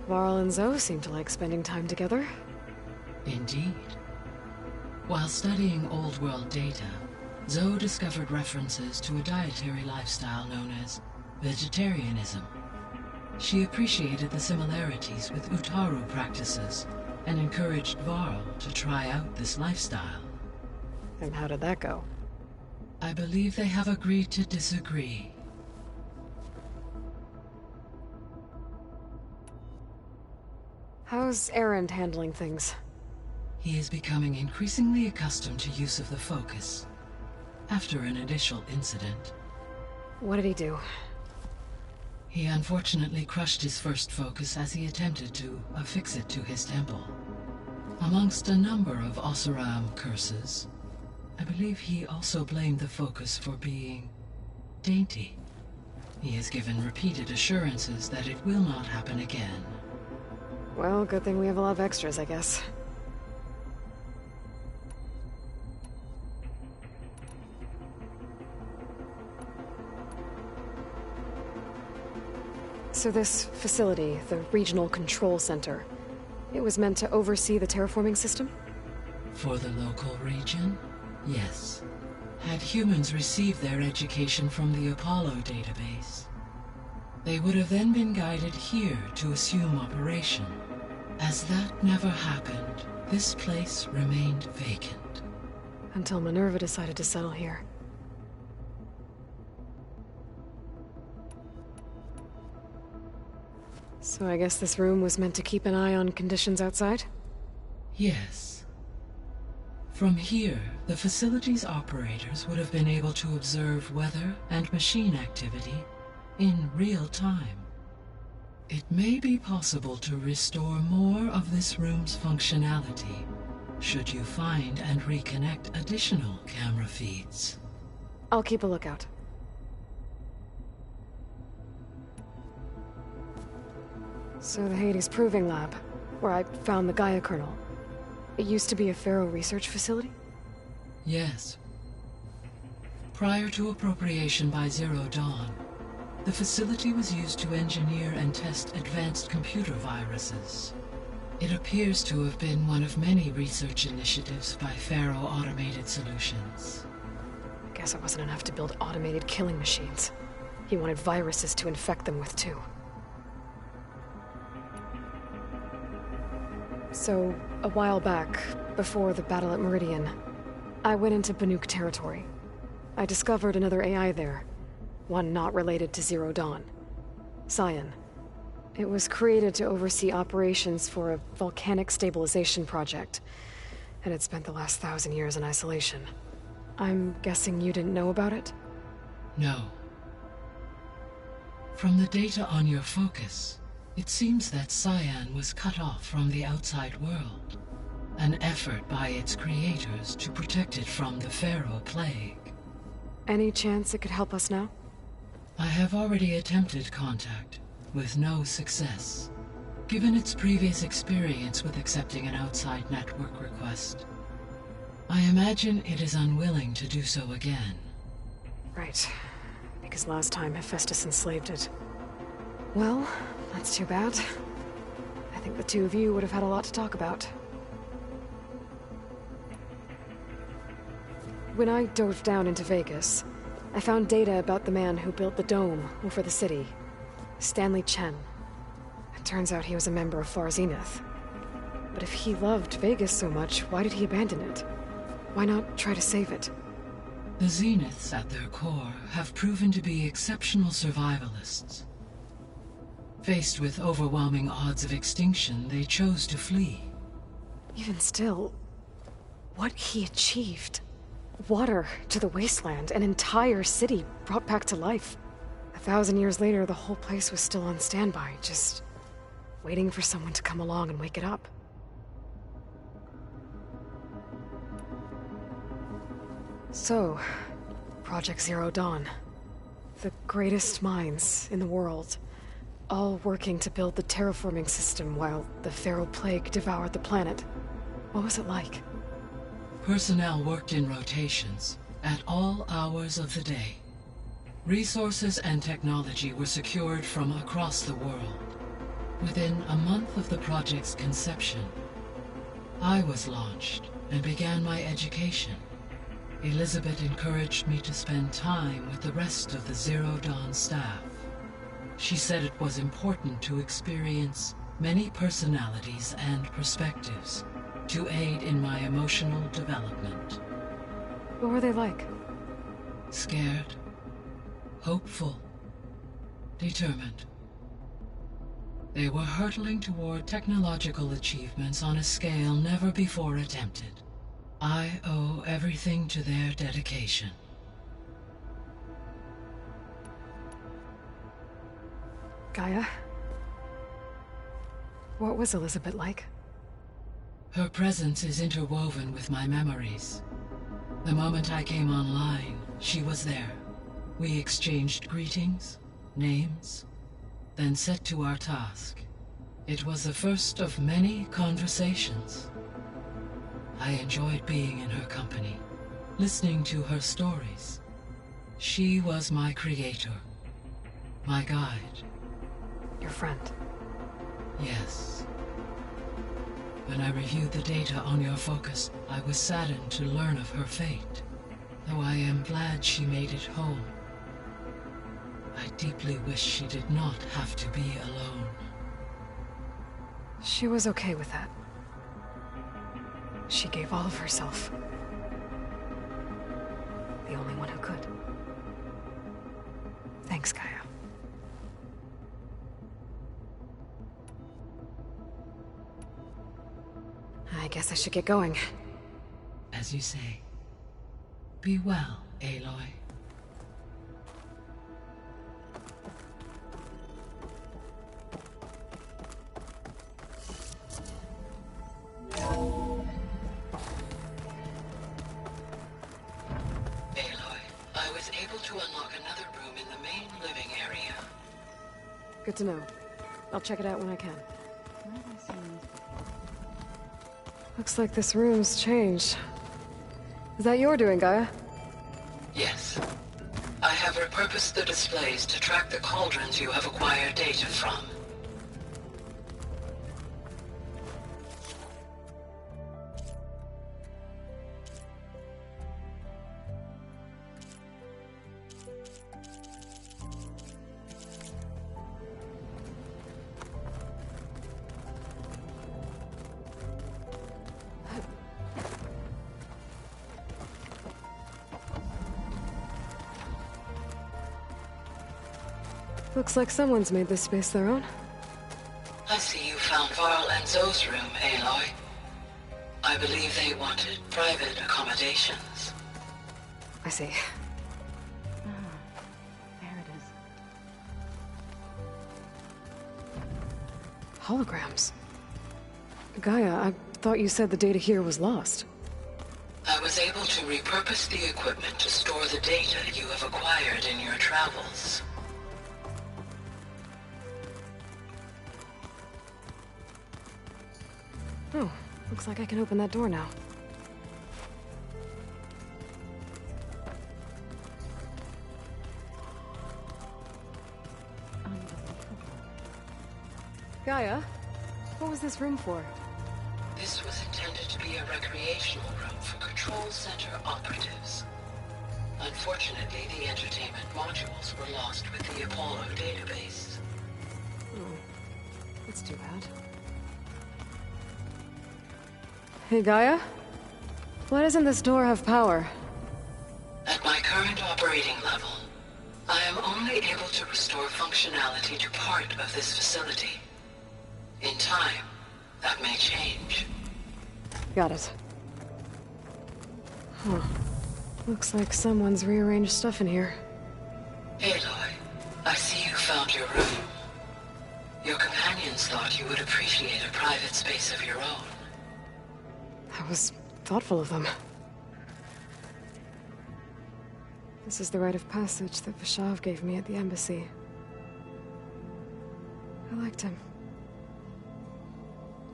Varl and Zoe seem to like spending time together. Indeed. While studying Old World data, Zoe discovered references to a dietary lifestyle known as vegetarianism. She appreciated the similarities with Utaru practices, and encouraged Varl to try out this lifestyle. And how did that go? I believe they have agreed to disagree. How's Erend handling things? He is becoming increasingly accustomed to use of the focus, after an initial incident. What did he do? He unfortunately crushed his first focus as he attempted to affix it to his temple. Amongst a number of Oseram curses, I believe he also blamed the focus for being dainty. He has given repeated assurances that it will not happen again. Well, good thing we have a lot of extras, I guess. So this facility, the Regional Control Center, it was meant to oversee the terraforming system? For the local region, yes. Had humans received their education from the Apollo database, they would have then been guided here to assume operation. As that never happened, this place remained vacant. Until Minerva decided to settle here. So I guess this room was meant to keep an eye on conditions outside? Yes. From here, the facility's operators would have been able to observe weather and machine activity in real time. It may be possible to restore more of this room's functionality, should you find and reconnect additional camera feeds. I'll keep a lookout. So the Hades Proving Lab, where I found the Gaia kernel, it used to be a Pharaoh research facility? Yes. Prior to appropriation by Zero Dawn, the facility was used to engineer and test advanced computer viruses. It appears to have been one of many research initiatives by Pharaoh Automated Solutions. Guess it wasn't enough to build automated killing machines. He wanted viruses to infect them with too. So, a while back, before the battle at Meridian, I went into Banuk territory. I discovered another AI there, one not related to Zero Dawn. Cyan. It was created to oversee operations for a volcanic stabilization project, and it spent the last 1,000 years in isolation. I'm guessing you didn't know about it? No. From the data on your focus, it seems that Cyan was cut off from the outside world, an effort by its creators to protect it from the Pharaoh Plague. Any chance it could help us now? I have already attempted contact, with no success, given its previous experience with accepting an outside network request. I imagine it is unwilling to do so again. Right. Because last time Hephaestus enslaved it. Well, that's too bad. I think the two of you would have had a lot to talk about. When I dove down into Vegas, I found data about the man who built the dome over the city, Stanley Chen. It turns out he was a member of Far Zenith. But if he loved Vegas so much, why did he abandon it? Why not try to save it? The Zeniths, at their core, have proven to be exceptional survivalists. Faced with overwhelming odds of extinction, they chose to flee. Even still, what he achieved. Water to the wasteland, an entire city brought back to life. 1,000 years later, the whole place was still on standby, just waiting for someone to come along and wake it up. So, Project Zero Dawn. The greatest minds in the world, all working to build the terraforming system while the Pharaoh Plague devoured the planet. What was it like? Personnel worked in rotations, at all hours of the day. Resources and technology were secured from across the world. Within a month of the project's conception, I was launched and began my education. Elizabeth encouraged me to spend time with the rest of the Zero Dawn staff. She said it was important to experience many personalities and perspectives to aid in my emotional development. What were they like? Scared, hopeful, determined. They were hurtling toward technological achievements on a scale never before attempted. I owe everything to their dedication. Gaia? What was Elizabeth like? Her presence is interwoven with my memories. The moment I came online, she was there. We exchanged greetings, names, then set to our task. It was the first of many conversations. I enjoyed being in her company, listening to her stories. She was my creator, my guide. Your friend? Yes. When I reviewed the data on your focus, I was saddened to learn of her fate, though I am glad she made it home. I deeply wish she did not have to be alone. She was okay with that. She gave all of herself. The only one who could. Thanks, Gaia. I guess I should get going. As you say. Be well, Aloy. Good to know. I'll check it out when I can. Looks like this room's changed. Is that your doing, Gaia? Yes. I have repurposed the displays to track the cauldrons you have acquired data from. Looks like someone's made this space their own. I see you found Varl and Zoe's room, Aloy. I believe they wanted private accommodations. I see. There it is. Holograms. Gaia, I thought you said the data here was lost. I was able to repurpose the equipment to store the data you have acquired in your travels. Oh, looks like I can open that door now. Gaia, what was this room for? This was intended to be a recreational room for Control Center operatives. Unfortunately, the entertainment modules were lost with the Apollo database. Oh, that's too bad. Hey, Gaia? Why doesn't this door have power? At my current operating level, I am only able to restore functionality to part of this facility. In time, that may change. Got it. Huh. Looks like someone's rearranged stuff in here. Aloy, I see you found your room. Your companions thought you would appreciate a private space of your own. That was thoughtful of them. This is the rite of passage that Vashav gave me at the embassy. I liked him.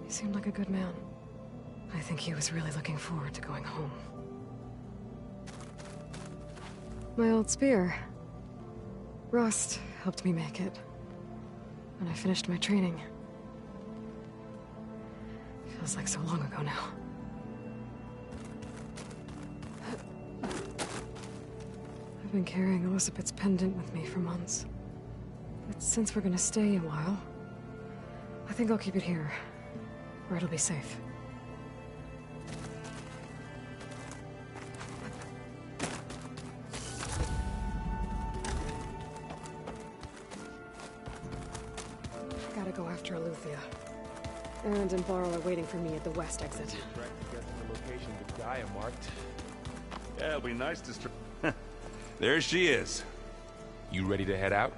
He seemed like a good man. I think he was really looking forward to going home. My old spear. Rust helped me make it. When I finished my training. Feels like so long ago now. I've been carrying Elizabeth's pendant with me for months. But since we're gonna stay a while, I think I'll keep it here, where it'll be safe. Gotta go after Eleuthia. Erend and Varl are waiting for me at the west exit. The location with Gaia marked. Yeah, it'll be nice to... There she is. You ready to head out?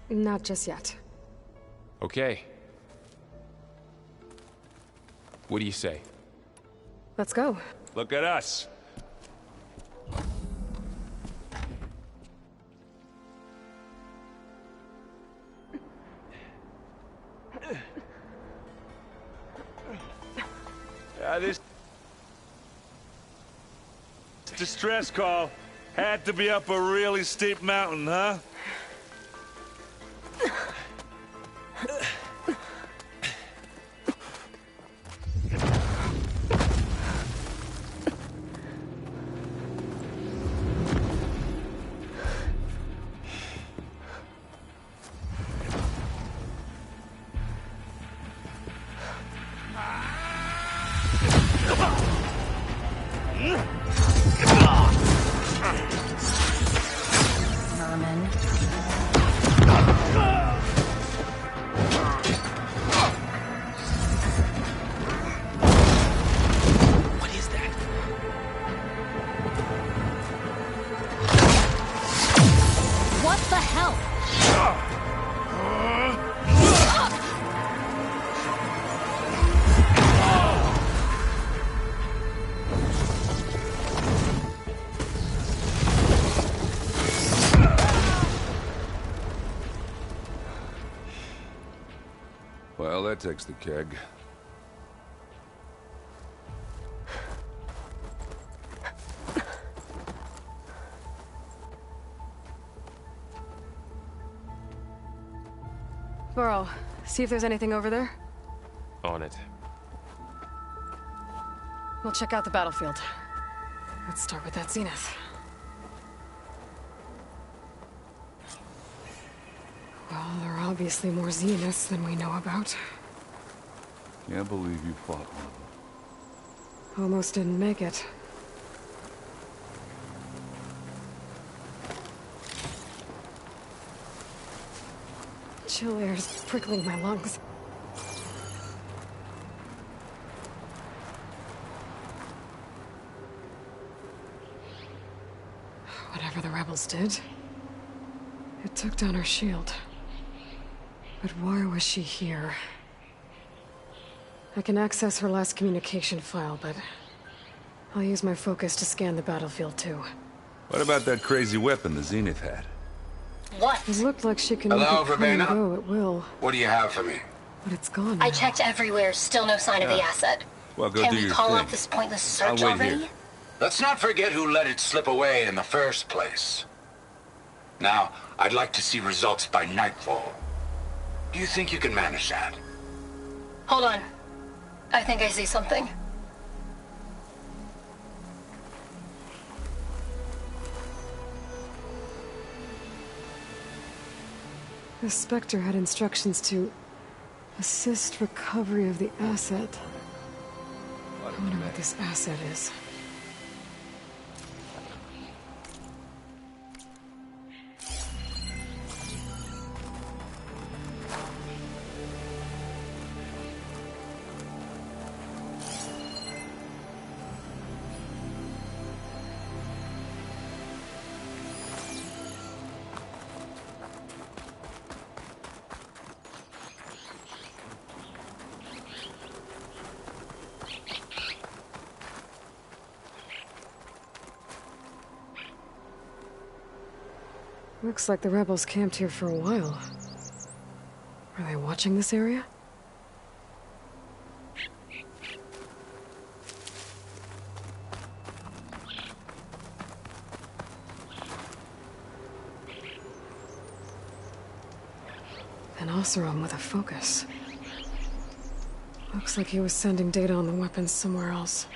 Not just yet. Okay. What do you say? Let's go. Look at us. This distress call had to be up a really steep mountain, huh? Well, that takes the keg. Varl, see if there's anything over there. On it. We'll check out the battlefield. Let's start with that Zenith. Well, there are obviously more Zeniths than we know about. Can't believe you fought one. Almost didn't make it. Chill air's prickling my lungs. Whatever the rebels did, it took down her shield. But why was she here? I can access her last communication file, but I'll use my focus to scan the battlefield too. What about that crazy weapon the Zenith had? What? It looked like she can Hello, make it come and Verbena? go at will. What do you have for me? But it's gone I now. checked everywhere, still no sign of the asset. Well, go Can do we your call thing. off this pointless I'll search wait already? here. Let's not forget who let it slip away in the first place. Now, I'd like to see results by nightfall. Do you think you can manage that? Hold on. I think I see something. The Spectre had instructions to assist recovery of the asset. I wonder what this asset is. Looks like the rebels camped here for a while. Are they watching this area? An Oseram with a focus. Looks like he was sending data on the weapons somewhere else.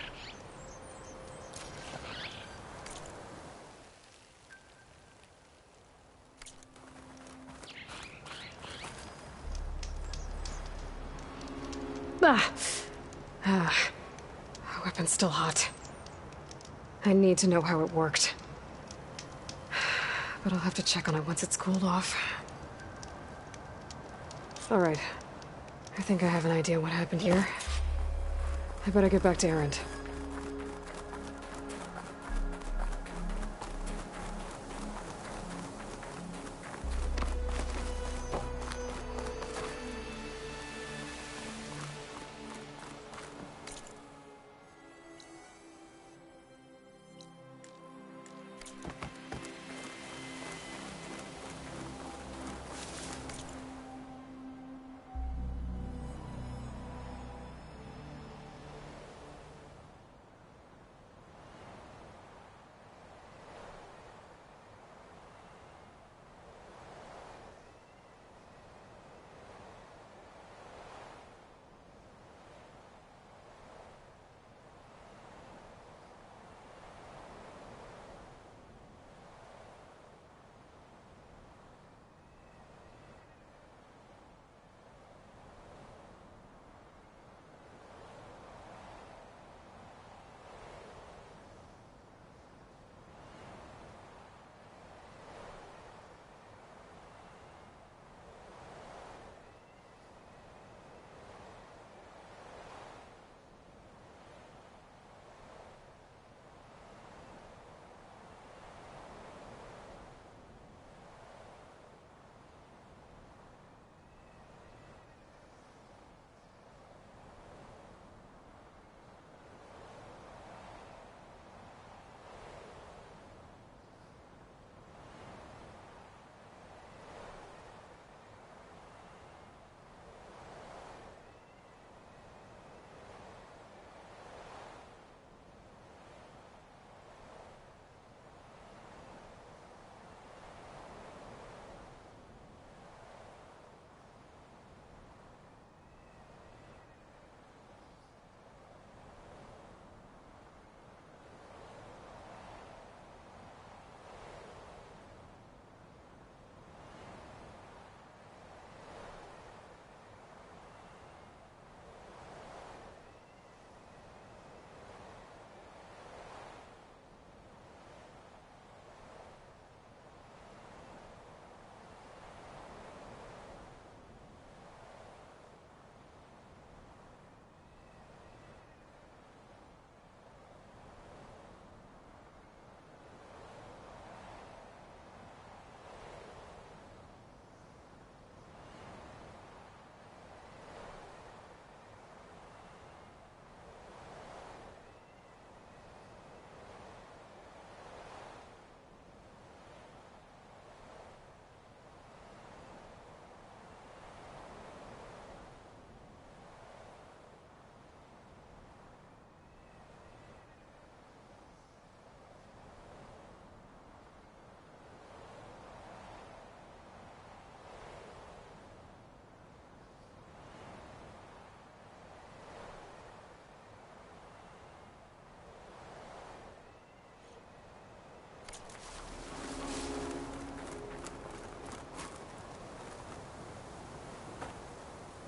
Weapon's still hot. I need to know how it worked. But I'll have to check on it once it's cooled off. Alright. I think I have an idea what happened here. I better get back to Erend.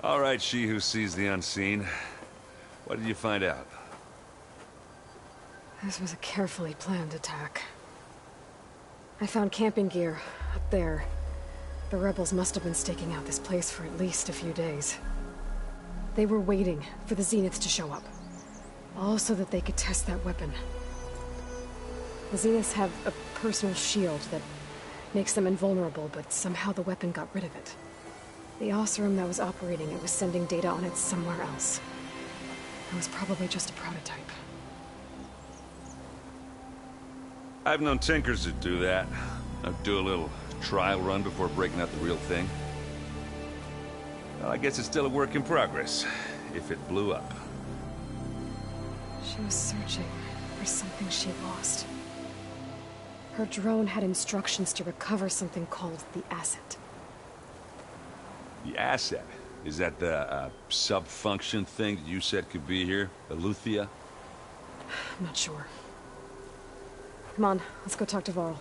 All right, she who sees the unseen. What did you find out? This was a carefully planned attack. I found camping gear up there. The rebels must have been staking out this place for at least a few days. They were waiting for the Zeniths to show up. All so that they could test that weapon. The Zeniths have a personal shield that makes them invulnerable, but somehow the weapon got rid of it. The Oseram that was operating it was sending data on it somewhere else. It was probably just a prototype. I've known tinkers that do that. I'd do a little trial run before breaking out the real thing. Well, I guess it's still a work in progress, if it blew up. She was searching for something she lost. Her drone had instructions to recover something called the Asset. The Asset? Is that the sub-function thing that you said could be here? Eleuthia? I'm not sure. Come on, let's go talk to Varl.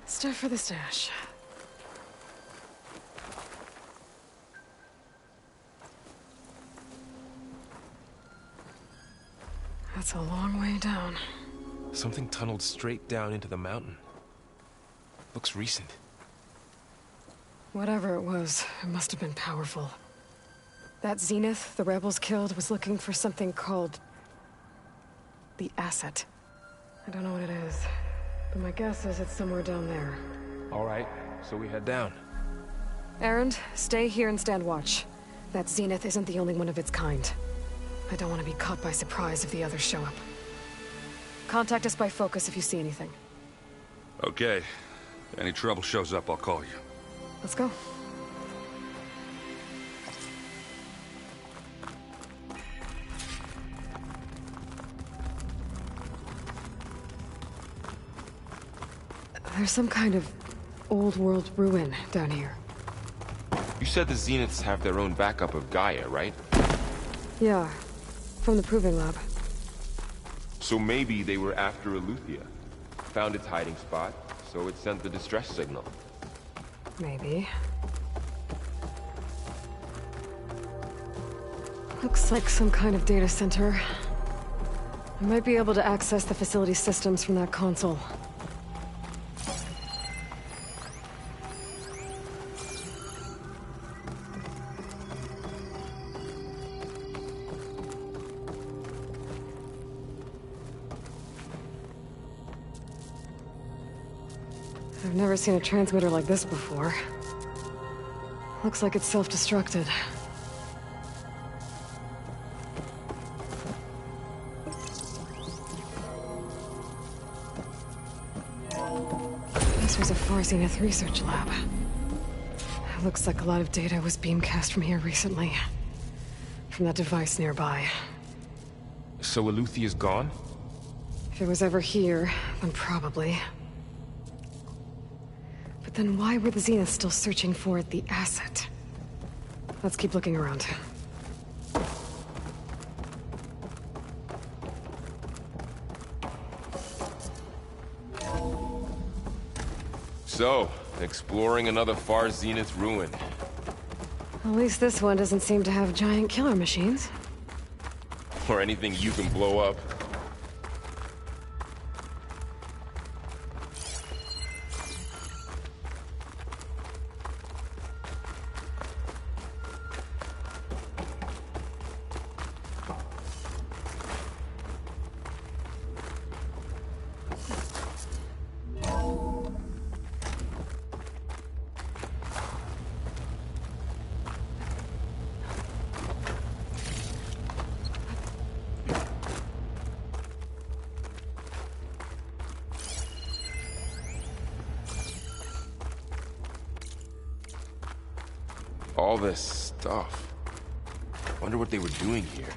Stuff for the stash. That's a long way down. Something tunneled straight down into the mountain. Looks recent. Whatever it was, it must have been powerful. That Zenith the rebels killed was looking for something called... the Asset. I don't know what it is, but my guess is it's somewhere down there. All right, so we head down. Erend, stay here and stand watch. That Zenith isn't the only one of its kind. I don't want to be caught by surprise if the others show up. Contact us by focus if you see anything. Okay. If any trouble shows up, I'll call you. Let's go. There's some kind of old world ruin down here. You said the Zeniths have their own backup of Gaia, right? Yeah, from the Proving Lab. So maybe they were after Eleuthia. Found its hiding spot, so it sent the distress signal. Maybe. Looks like some kind of data center. I might be able to access the facility systems from that console. I've never seen a transmitter like this before. Looks like it's self-destructed. This was a Far Zenith research lab. It looks like a lot of data was beamcast from here recently. From that device nearby. So Eleuthia's gone? If it was ever here, then probably. But then why were the Zeniths still searching for the asset? Let's keep looking around. So, exploring another Far Zenith ruin. At least this one doesn't seem to have giant killer machines. Or anything you can blow up. All this stuff. Wonder what they were doing here.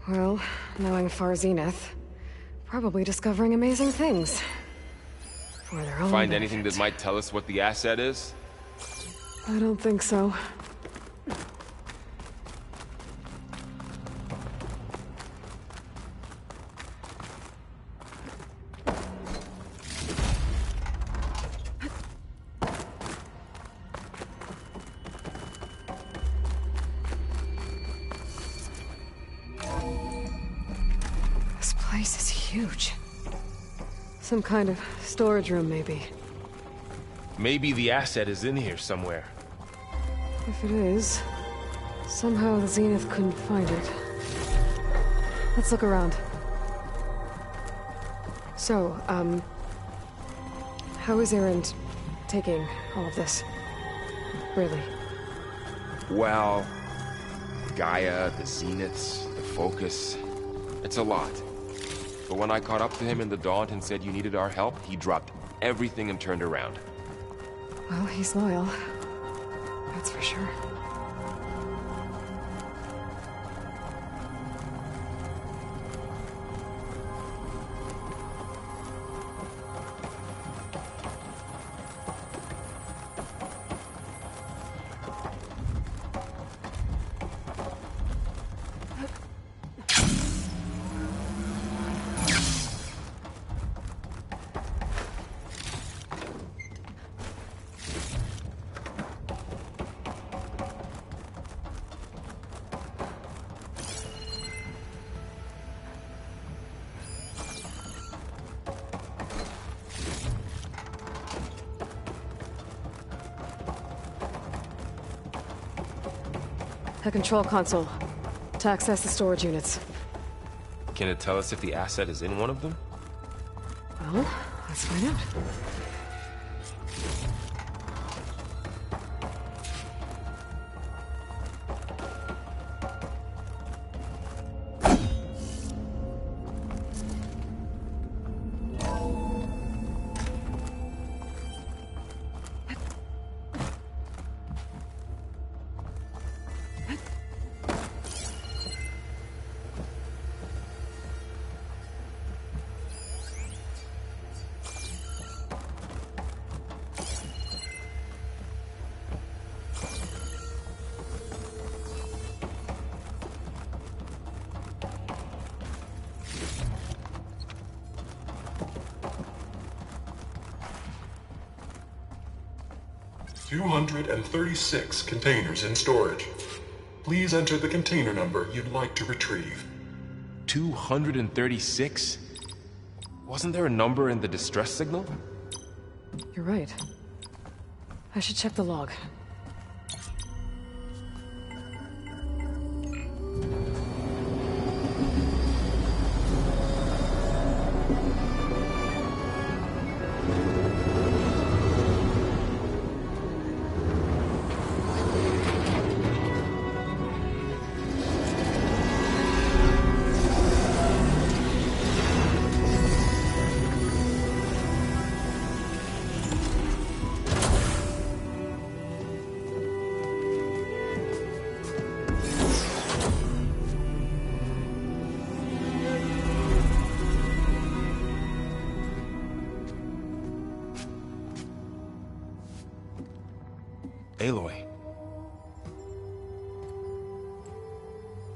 Well, knowing Far Zenith, probably discovering amazing things. For their own Find benefit. anything that might tell us what the asset is? I don't think so. This place is huge. Some kind of storage room, maybe. Maybe the asset is in here somewhere. If it is, somehow the Zenith couldn't find it. Let's look around. So, how is Erend taking all of this? Really? Well, Gaia, the Zeniths, the Focus. It's a lot. But when I caught up to him in the Daunt and said you needed our help, he dropped everything and turned around. Well, he's loyal. That's for sure. A control console. To access the storage units. Can it tell us if the asset is in one of them? Well, let's find out. $236 containers in storage. Please enter the container number you'd like to retrieve. 236? Wasn't there a number in the distress signal? You're right. I should check the log. Aloy.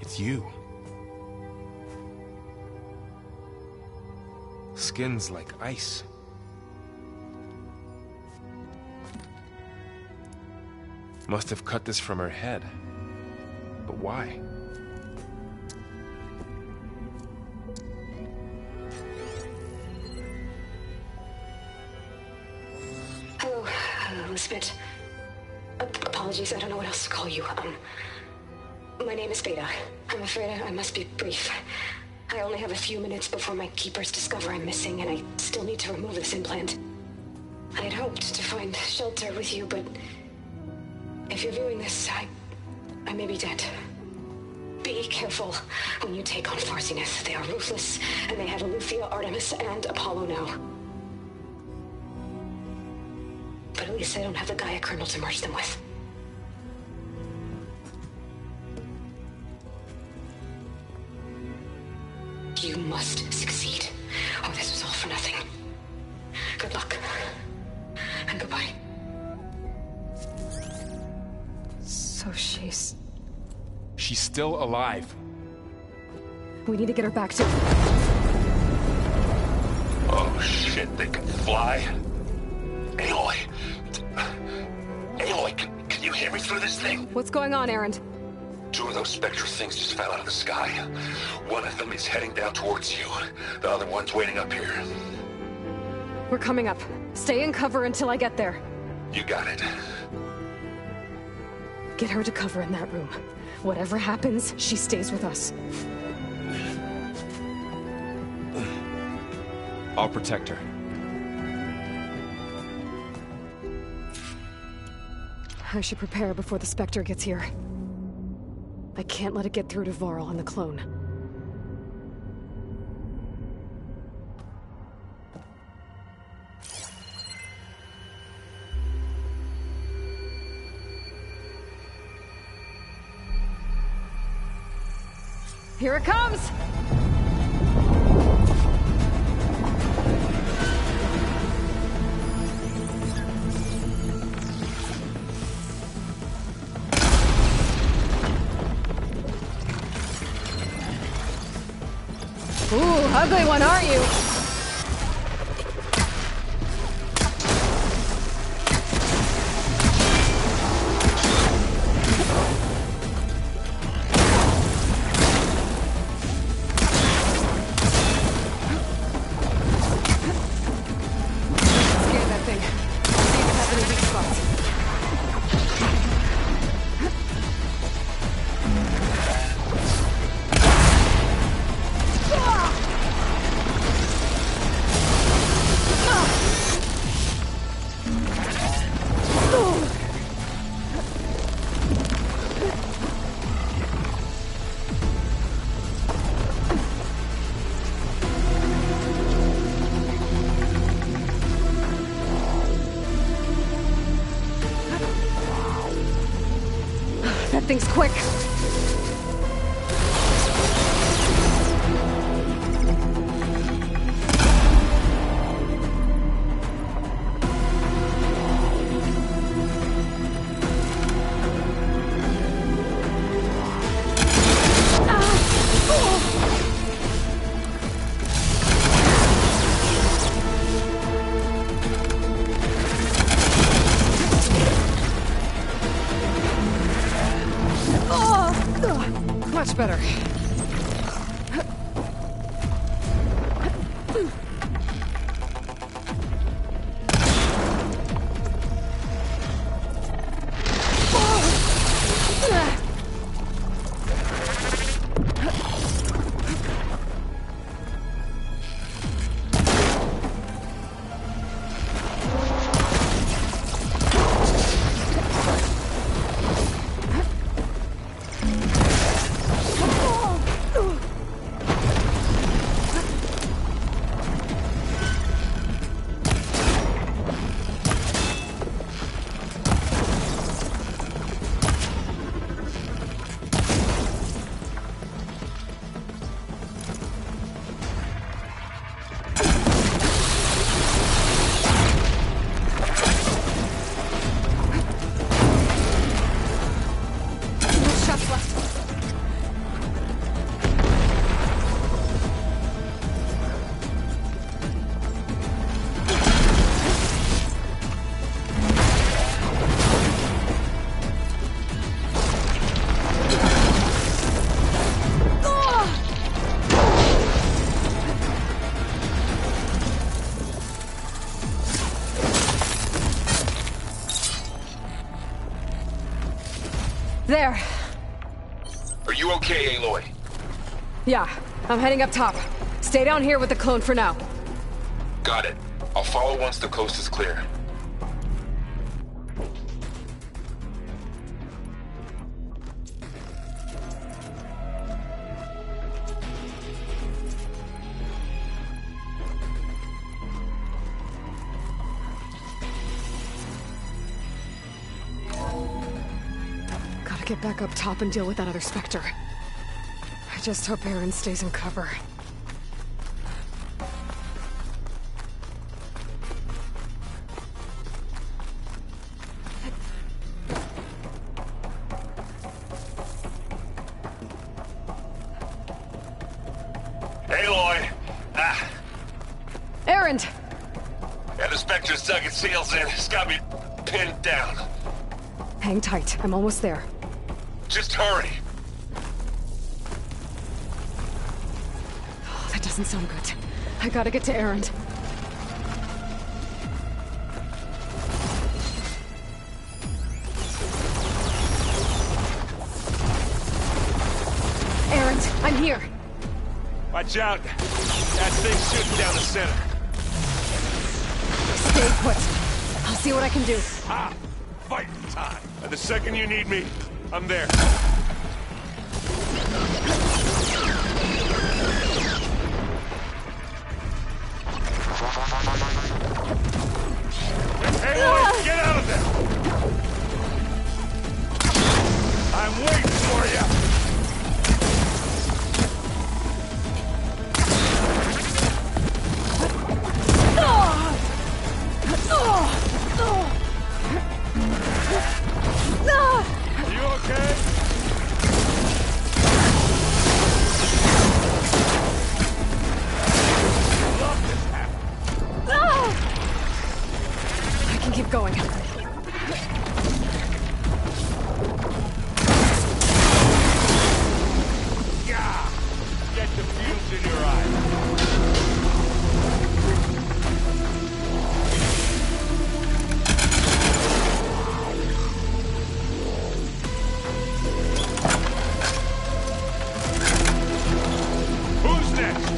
It's you. Skin's like ice. Must have cut this from her head. But why? Hello, Elizabeth. Apologies, I don't know what else to call you. My name is Beta. I'm afraid I must be brief. I only have a few minutes before my keepers discover I'm missing, and I still need to remove this implant. I had hoped to find shelter with you, but if you're viewing this, I may be dead. Be careful when you take on Far Zenith. They are ruthless, and they have Eleuthia, Artemis, and Apollo now. But at least I don't have the Gaia kernel to merge them with. You must succeed, or this was all for nothing. Good luck. And goodbye. So she's still alive. We need to get her back to... Oh shit, they can fly? Aloy! Aloy, can you hear me through this thing? What's going on, Erend? 2 of those Spectre things just fell out of the sky. One of them is heading down towards you. The other one's waiting up here. We're coming up. Stay in cover until I get there. You got it. Get her to cover in that room. Whatever happens, she stays with us. I'll protect her. I should prepare before the Spectre gets here. I can't let it get through to Varl and the clone. Here it comes! Ooh, ugly one, aren't you? Scan that thing. See if it has any weak spots. things quick. Much better. There. Are you okay, Aloy? Yeah, I'm heading up top. Stay down here with the clone for now. Got it. I'll follow once the coast is clear. Gotta get back up top and deal with that other Spectre. I just hope Aaron stays in cover. Aloy! Aaron! Yeah, the Spectre's dug its heels in. It's got me pinned down. Hang tight, I'm almost there. Just hurry. Oh, that doesn't sound good. I gotta get to Aaron. Aaron, I'm here. Watch out. That thing's shooting down the center. Stay put. I'll see what I can do. Ah! Fighting time. And the second you need me, I'm there. Hey, Aloy, get out of there! I'm waiting for you! Are you okay? I can keep going. Yeah! Get the fumes in your eyes. Who's next?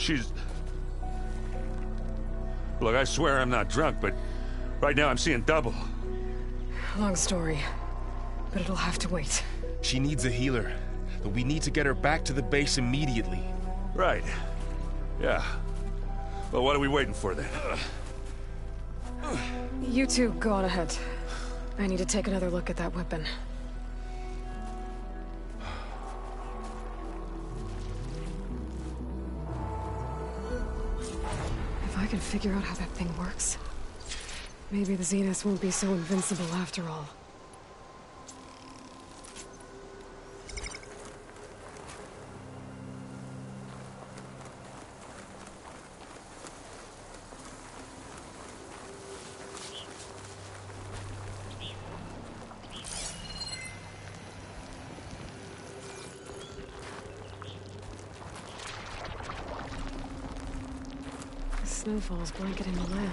she's... Look, I swear I'm not drunk, but right now I'm seeing double. Long story, but it'll have to wait. She needs a healer, but we need to get her back to the base immediately. Right. Yeah. Well, what are we waiting for then? You two go on ahead. I need to take another look at that weapon. If I can figure out how that thing works, maybe the Zeniths won't be so invincible after all. Snowfall's blanketing the land.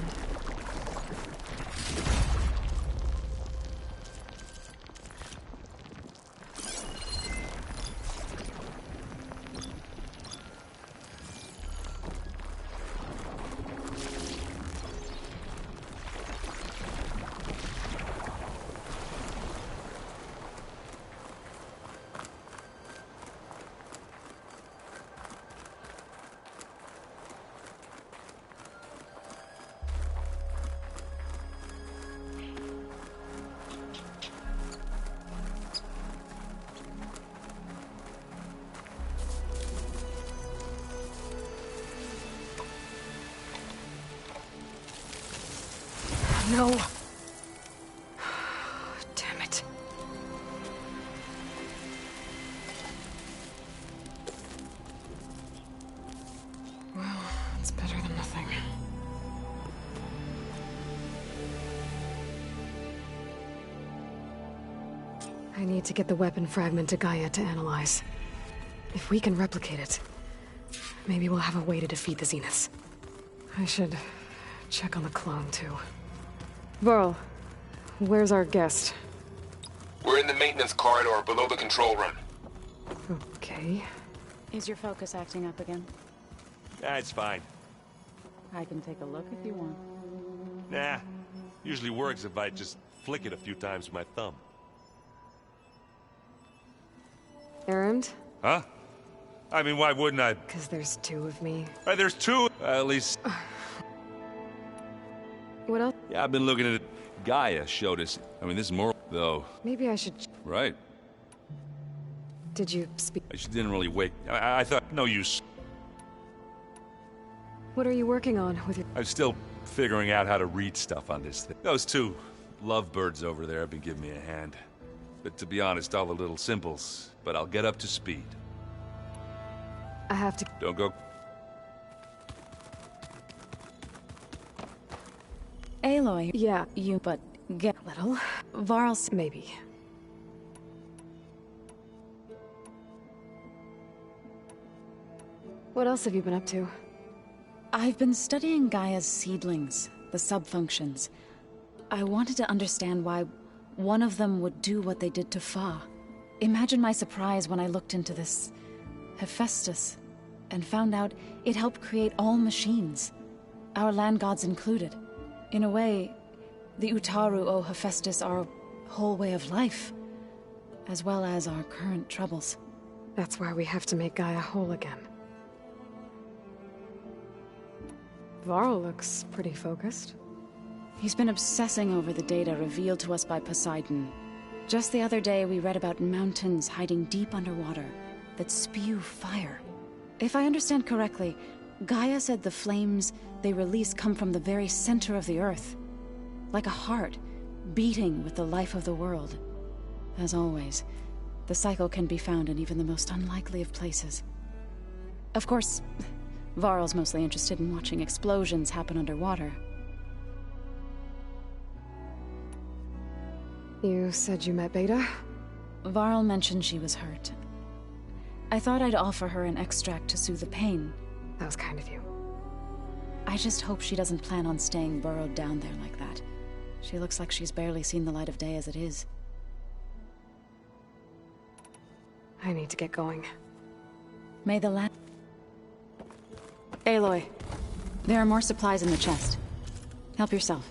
No. Damn it. Well, it's better than nothing. I need to get the weapon fragment to Gaia to analyze. If we can replicate it, maybe we'll have a way to defeat the Zeniths. I should check on the clone, too. Varl, where's our guest? We're in the maintenance corridor below the control room. Okay. Is your focus acting up again? Nah, it's fine. I can take a look if you want. Nah. Usually works if I just flick it a few times with my thumb. Errand? Huh? I mean, why wouldn't I? Because there's two of me. There's two, at least. What else? Yeah, I've been looking at it. Gaia showed us. I mean, this is more, though. Maybe I should... Right. Did you speak? She didn't really wake. I thought, no use. What are you working on with your... I'm still figuring out how to read stuff on this thing. Those two lovebirds over there have been giving me a hand. But to be honest, all the little symbols. But I'll get up to speed. I have to... Don't go... Aloy. Yeah. You, but get little. Varl's... Maybe. What else have you been up to? I've been studying Gaia's seedlings, the subfunctions. I wanted to understand why one of them would do what they did to Fa. Imagine my surprise when I looked into this Hephaestus and found out it helped create all machines, our land gods included. In a way, the Utaru owe Hephaestus our whole way of life, as well as our current troubles. That's why we have to make Gaia whole again. Varl looks pretty focused. He's been obsessing over the data revealed to us by Poseidon. Just the other day, we read about mountains hiding deep underwater that spew fire. If I understand correctly, Gaia said the flames they release come from the very center of the Earth. Like a heart, beating with the life of the world. As always, the cycle can be found in even the most unlikely of places. Of course, Varl's mostly interested in watching explosions happen underwater. You said you met Beta? Varl mentioned she was hurt. I thought I'd offer her an extract to soothe the pain. That was kind of you. I just hope she doesn't plan on staying burrowed down there like that. She looks like she's barely seen the light of day as it is. I need to get going. May the land... Aloy, there are more supplies in the chest. Help yourself.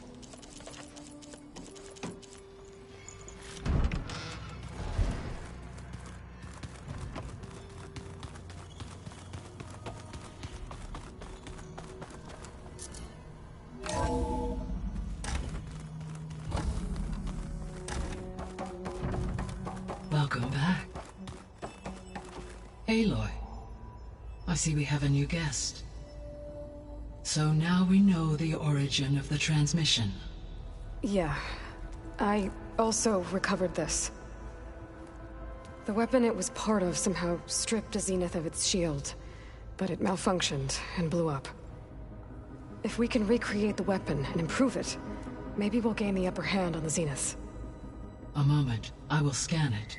Welcome back. Aloy, I see we have a new guest. So now we know the origin of the transmission. Yeah. I also recovered this. The weapon it was part of somehow stripped Zenith of its shield, but it malfunctioned and blew up. If we can recreate the weapon and improve it, maybe we'll gain the upper hand on the Zeniths. A moment, I will scan it.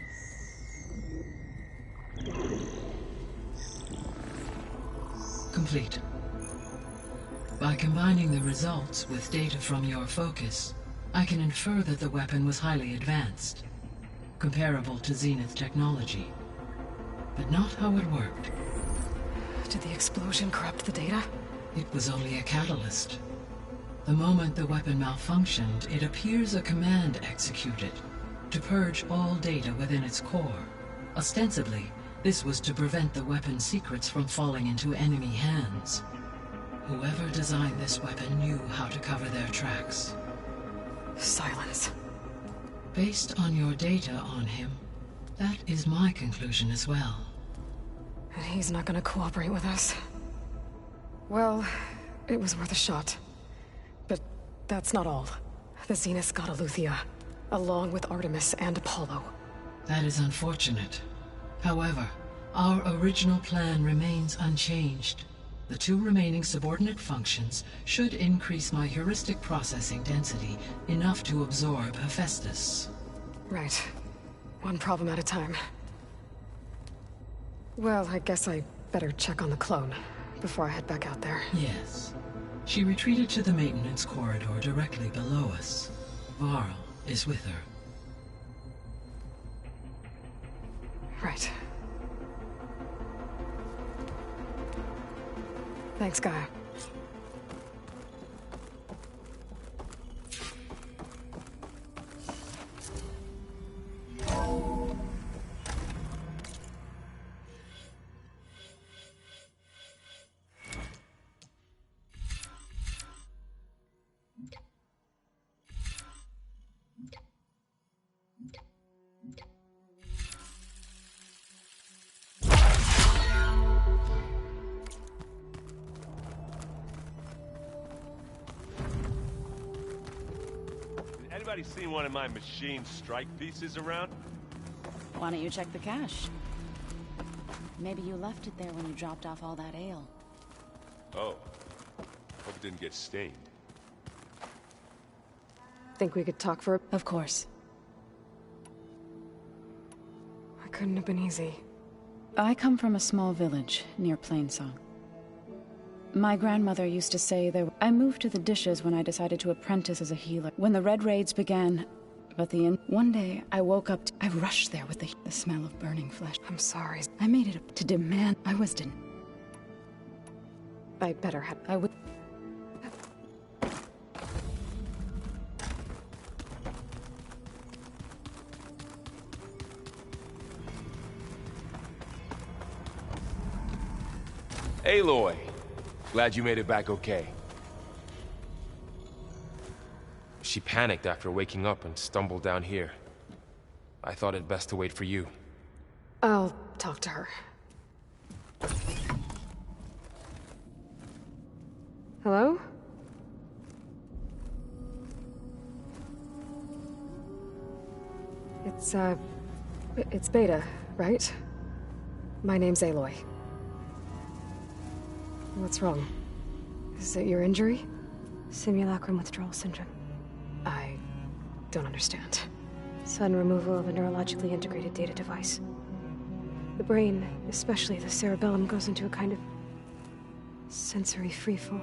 Complete. By combining the results with data from your focus, I can infer that the weapon was highly advanced, comparable to Zenith technology, but not how it worked. Did the explosion corrupt the data? It was only a catalyst. The moment the weapon malfunctioned, it appears a command executed to purge all data within its core. Ostensibly, this was to prevent the weapon's secrets from falling into enemy hands. Whoever designed this weapon knew how to cover their tracks. Silence. Based on your data on him, that is my conclusion as well. And he's not gonna cooperate with us. Well, it was worth a shot. But that's not all. The Zeniths got Eleuthia, along with Artemis and Apollo. That is unfortunate. However, our original plan remains unchanged. The two remaining subordinate functions should increase my heuristic processing density enough to absorb Hephaestus. Right. One problem at a time. Well, I guess I better check on the clone before I head back out there. Yes. She retreated to the maintenance corridor directly below us. Varl is with her. Right. Thanks, Gaia. Anybody seen one of my machine strike pieces around? Why don't you check the cache? Maybe you left it there when you dropped off all that ale. Oh. Hope it didn't get stained. Think we could talk for a... Of course. It couldn't have been easy. I come from a small village near Plainsong. My grandmother used to say I moved to the dishes when I decided to apprentice as a healer. When the Red Raids began, but one day I woke up, I rushed there with the smell of burning flesh. I'm sorry. I made it up to demand I was done. I better have... I would... Aloy! Glad you made it back okay. She panicked after waking up and stumbled down here. I thought it best to wait for you. I'll talk to her. Hello? It's Beta, right? My name's Aloy. What's wrong? Is it your injury? Simulacrum withdrawal syndrome. I don't understand. Sudden removal of a neurologically integrated data device. The brain, especially the cerebellum, goes into a kind of sensory freefall.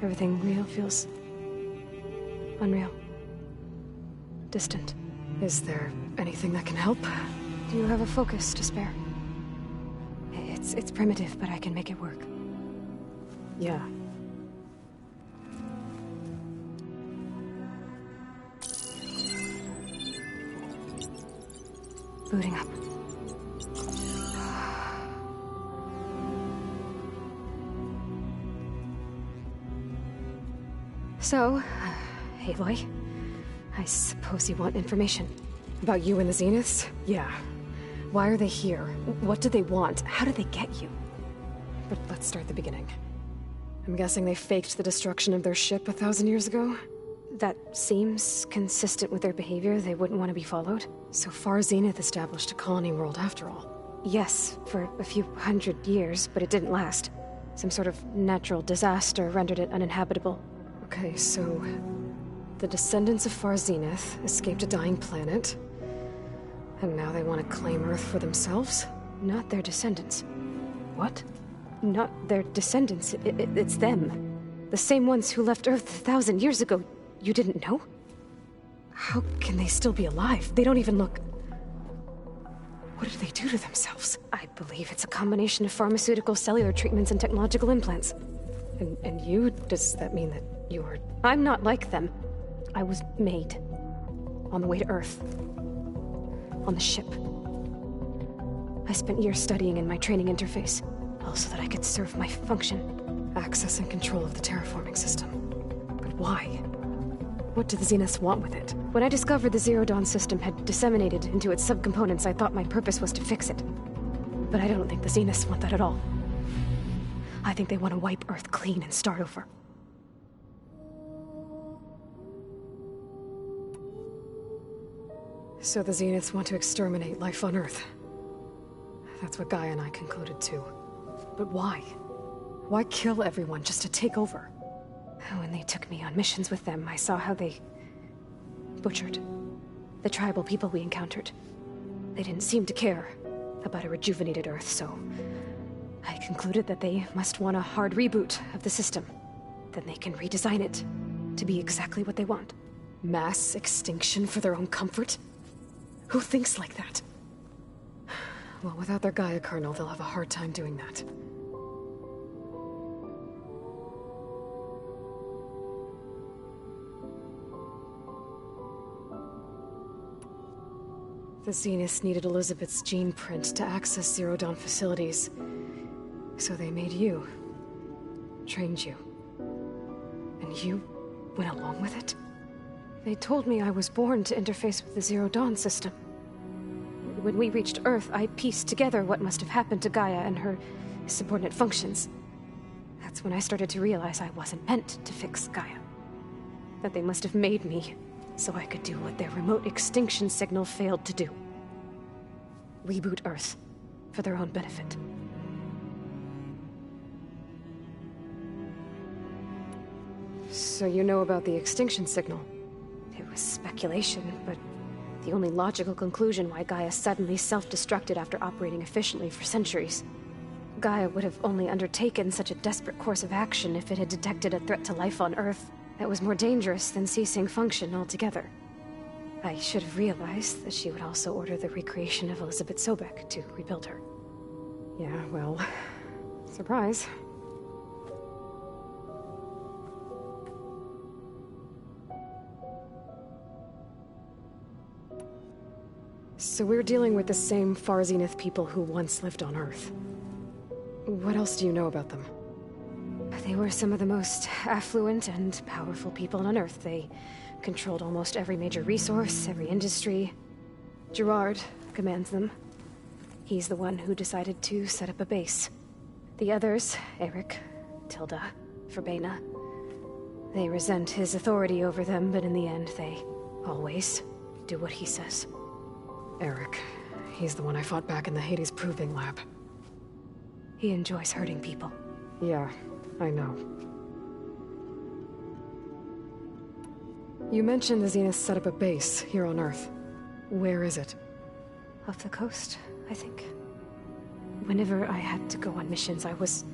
Everything real feels unreal. Distant. Is there anything that can help? Do you have a focus to spare? It's primitive, but I can make it work. Yeah. Booting up. So, Aloy, I suppose you want information. About you and the Zeniths? Yeah. Why are they here? What do they want? How did they get you? But let's start at the beginning. I'm guessing they faked the destruction of their ship 1,000 years ago? That seems consistent with their behavior. They wouldn't want to be followed. So far, Zenith established a colony world after all. Yes, for a few hundred years, but it didn't last. Some sort of natural disaster rendered it uninhabitable. Okay, so the descendants of Far Zenith escaped a dying planet, and now they want to claim Earth for themselves? Not their descendants. What? Not their descendants. It's them. The same ones who left Earth 1,000 years ago. You didn't know? How can they still be alive? They don't even look... What did they do to themselves? I believe it's a combination of pharmaceutical, cellular treatments, and technological implants. And you? Does that mean that you're... I'm not like them. I was made. On the way to Earth. On the ship. I spent years studying in my training interface, all so that I could serve my function. Access and control of the terraforming system. But why? What do the Zeniths want with it? When I discovered the Zero Dawn system had disseminated into its subcomponents, I thought my purpose was to fix it. But I don't think the Zeniths want that at all. I think they want to wipe Earth clean and start over. So the Zeniths want to exterminate life on Earth. That's what Gaia and I concluded too. But why? Why kill everyone just to take over? When they took me on missions with them, I saw how they butchered the tribal people we encountered. They didn't seem to care about a rejuvenated Earth, so I concluded that they must want a hard reboot of the system. Then they can redesign it to be exactly what they want. Mass extinction for their own comfort? Who thinks like that? Well, without their Gaia kernel, they'll have a hard time doing that. The Zeniths needed Elizabeth's gene print to access Zero Dawn facilities. So they made you. Trained you. And you went along with it? They told me I was born to interface with the Zero Dawn system. When we reached Earth, I pieced together what must have happened to Gaia and her subordinate functions. That's when I started to realize I wasn't meant to fix Gaia. That they must have made me so I could do what their remote extinction signal failed to do. Reboot Earth, for their own benefit. So you know about the extinction signal? It was speculation, but the only logical conclusion why Gaia suddenly self-destructed after operating efficiently for centuries. Gaia would have only undertaken such a desperate course of action if it had detected a threat to life on Earth that was more dangerous than ceasing function altogether. I should have realized that she would also order the recreation of Elizabeth Sobek to rebuild her. Yeah, well, surprise. So we're dealing with the same Far Zenith people who once lived on Earth. What else do you know about them? They were some of the most affluent and powerful people on Earth. They controlled almost every major resource, every industry. Gerard commands them. He's the one who decided to set up a base. The others, Eric, Tilda, Verbena, they resent his authority over them, but in the end, they always do what he says. Eric, he's the one I fought back in the Hades Proving Lab. He enjoys hurting people. Yeah, I know. You mentioned the Zeniths set up a base here on Earth. Where is it? Off the coast, I think. Whenever I had to go on missions, I was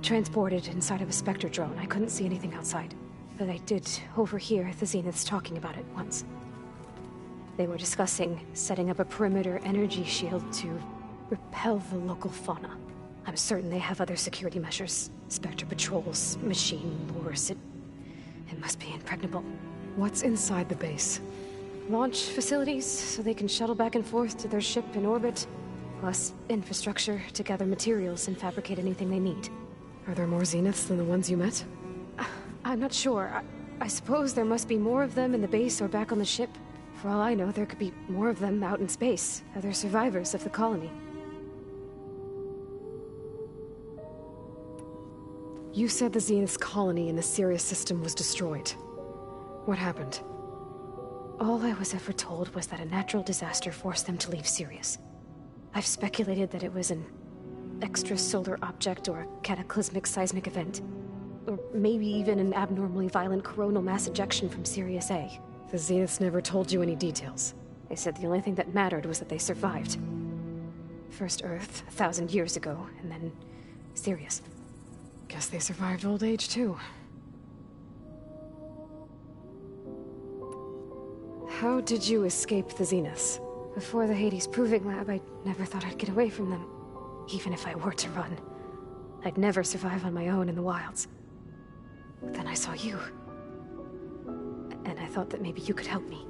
transported inside of a Spectre drone. I couldn't see anything outside. But I did overhear the Zeniths talking about it once. They were discussing setting up a perimeter energy shield to repel the local fauna. I'm certain they have other security measures. Spectre patrols, machine lures. It must be impregnable. What's inside the base? Launch facilities, so they can shuttle back and forth to their ship in orbit. Plus infrastructure to gather materials and fabricate anything they need. Are there more Zeniths than the ones you met? I'm not sure. I suppose there must be more of them in the base or back on the ship. For all I know, there could be more of them out in space, other survivors of the colony. You said the Zenith's colony in the Sirius system was destroyed. What happened? All I was ever told was that a natural disaster forced them to leave Sirius. I've speculated that it was an extrasolar object or a cataclysmic seismic event. Or maybe even an abnormally violent coronal mass ejection from Sirius A. The Zeniths never told you any details. They said the only thing that mattered was that they survived. First Earth, 1,000 years ago, and then Sirius. Guess they survived old age, too. How did you escape the Zeniths? Before the Hades Proving Lab, I never thought I'd get away from them. Even if I were to run. I'd never survive on my own in the wilds. But then I saw you. And I thought that maybe you could help me.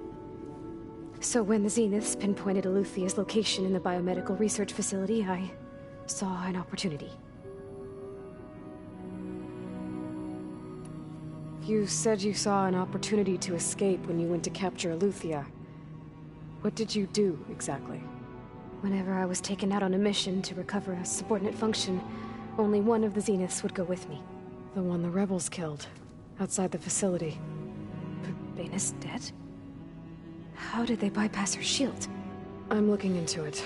So when the Zeniths pinpointed Eluthia's location in the biomedical research facility, I saw an opportunity. You said you saw an opportunity to escape when you went to capture Eluthia. What did you do, exactly? Whenever I was taken out on a mission to recover a subordinate function, only one of the Zeniths would go with me. The one the rebels killed, outside the facility. But Baina's dead? How did they bypass her shield? I'm looking into it.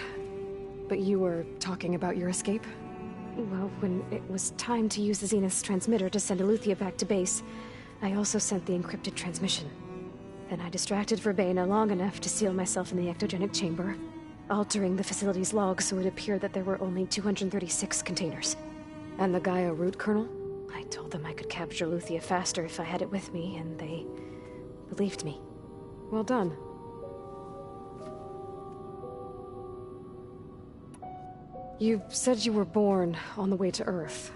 But you were talking about your escape? Well, when it was time to use the Zenith's transmitter to send Eluthia back to base, I also sent the encrypted transmission. Then I distracted Verbena long enough to seal myself in the ectogenic chamber, altering the facility's log so it appeared that there were only 236 containers. And the Gaia root kernel? I told them I could capture Eluthia faster if I had it with me, and they believed me. Well done. You said you were born on the way to Earth.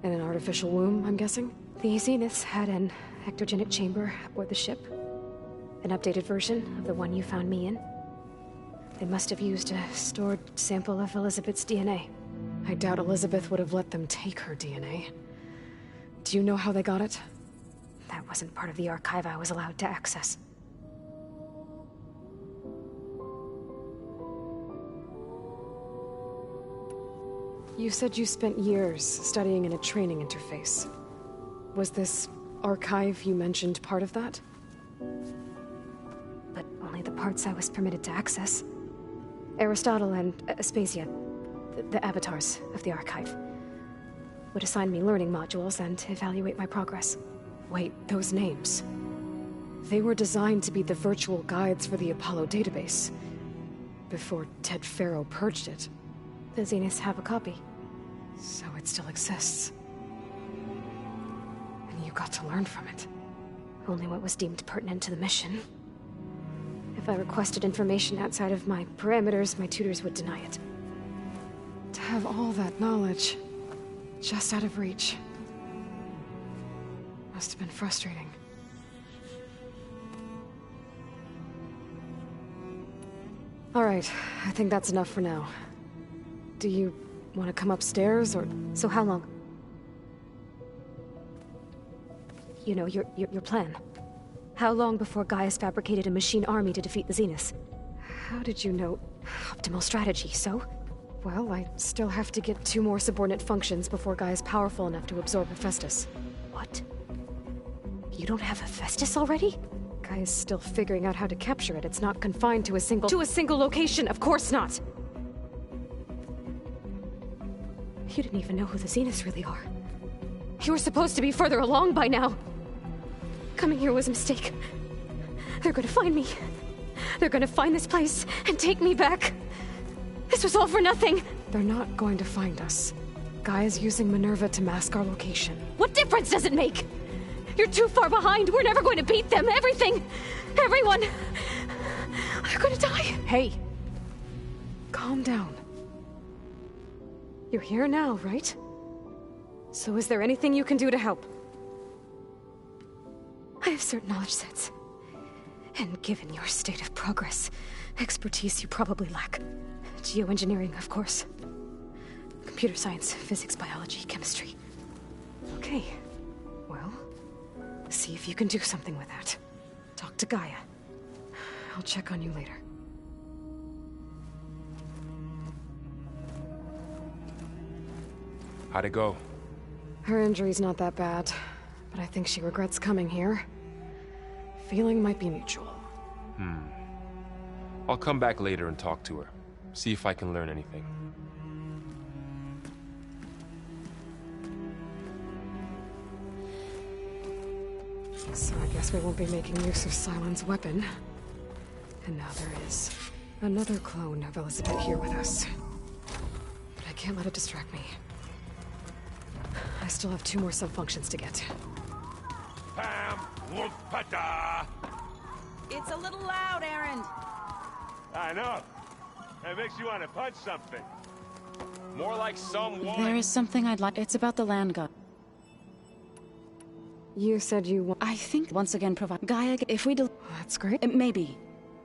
In an artificial womb, I'm guessing? The Zeniths had an ectogenic chamber aboard the ship. An updated version of the one you found me in. They must have used a stored sample of Elizabeth's DNA. I doubt Elizabeth would have let them take her DNA. Do you know how they got it? That wasn't part of the archive I was allowed to access. You said you spent years studying in a training interface. Was this archive you mentioned part of that? But only the parts I was permitted to access. Aristotle and Aspasia, the avatars of the archive, would assign me learning modules and evaluate my progress. Wait, those names. They were designed to be the virtual guides for the Apollo database. Before Ted Faro purged it. The Zeniths have a copy. So it still exists. And you got to learn from it. Only what was deemed pertinent to the mission. If I requested information outside of my parameters, my tutors would deny it. To have all that knowledge, just out of reach. Must have been frustrating. All right, I think that's enough for now. Do you want to come upstairs, or... So how long? You know, your plan. How long before Gaius fabricated a machine army to defeat the Zeniths? How did you know? Optimal strategy, so? Well, I still have to get 2 more subordinate functions before Gaia's powerful enough to absorb Hephaestus. What? You don't have Hephaestus already? Gaia's still figuring out how to capture it. It's not confined to a single... To a single location! Of course not! You didn't even know who the Zeniths really are. You were supposed to be further along by now. Coming here was a mistake. They're gonna find me. They're gonna find this place and take me back. This was all for nothing. They're not going to find us. Gaia's using Minerva to mask our location. What difference does it make? You're too far behind. We're never going to beat them. Everything. Everyone. They're gonna die. Hey. Calm down. You're here now, right? So is there anything you can do to help? I have certain knowledge sets. And given your state of progress, expertise you probably lack. Geoengineering, of course. Computer science, physics, biology, chemistry. Okay. Well, see if you can do something with that. Talk to Gaia. I'll check on you later. How'd it go? Her injury's not that bad, but I think she regrets coming here. Feeling might be mutual. I'll come back later and talk to her. See if I can learn anything. So I guess we won't be making use of Sylens' weapon. And now there is another clone of Elizabeth here with us. But I can't let it distract me. I still have 2 more sub-functions to get. Pam Wumpada! It's a little loud, Erend. I know. It makes you want to punch something. More like someone. There is something I'd like. It's about the land god. You said you want... I think once again provide Gaia. If we That's great. Maybe.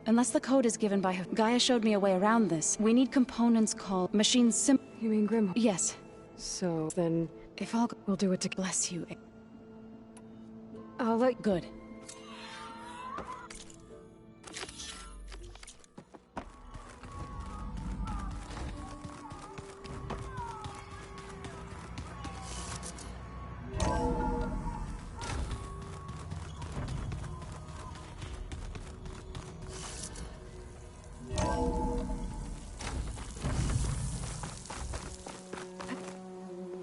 Unless the code is given by her. Gaia showed me a way around this. We need components called machine sim. You mean Grim? Yes. So then, if all we'll do it to bless you. I'll let... Good.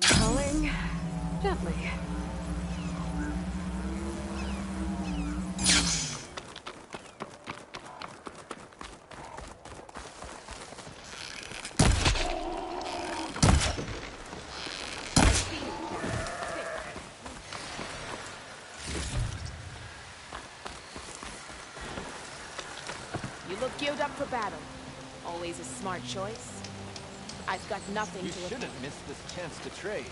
Calling gently. You look geared up for battle. Always a smart choice. I've got nothing You to shouldn't miss this chance to trade.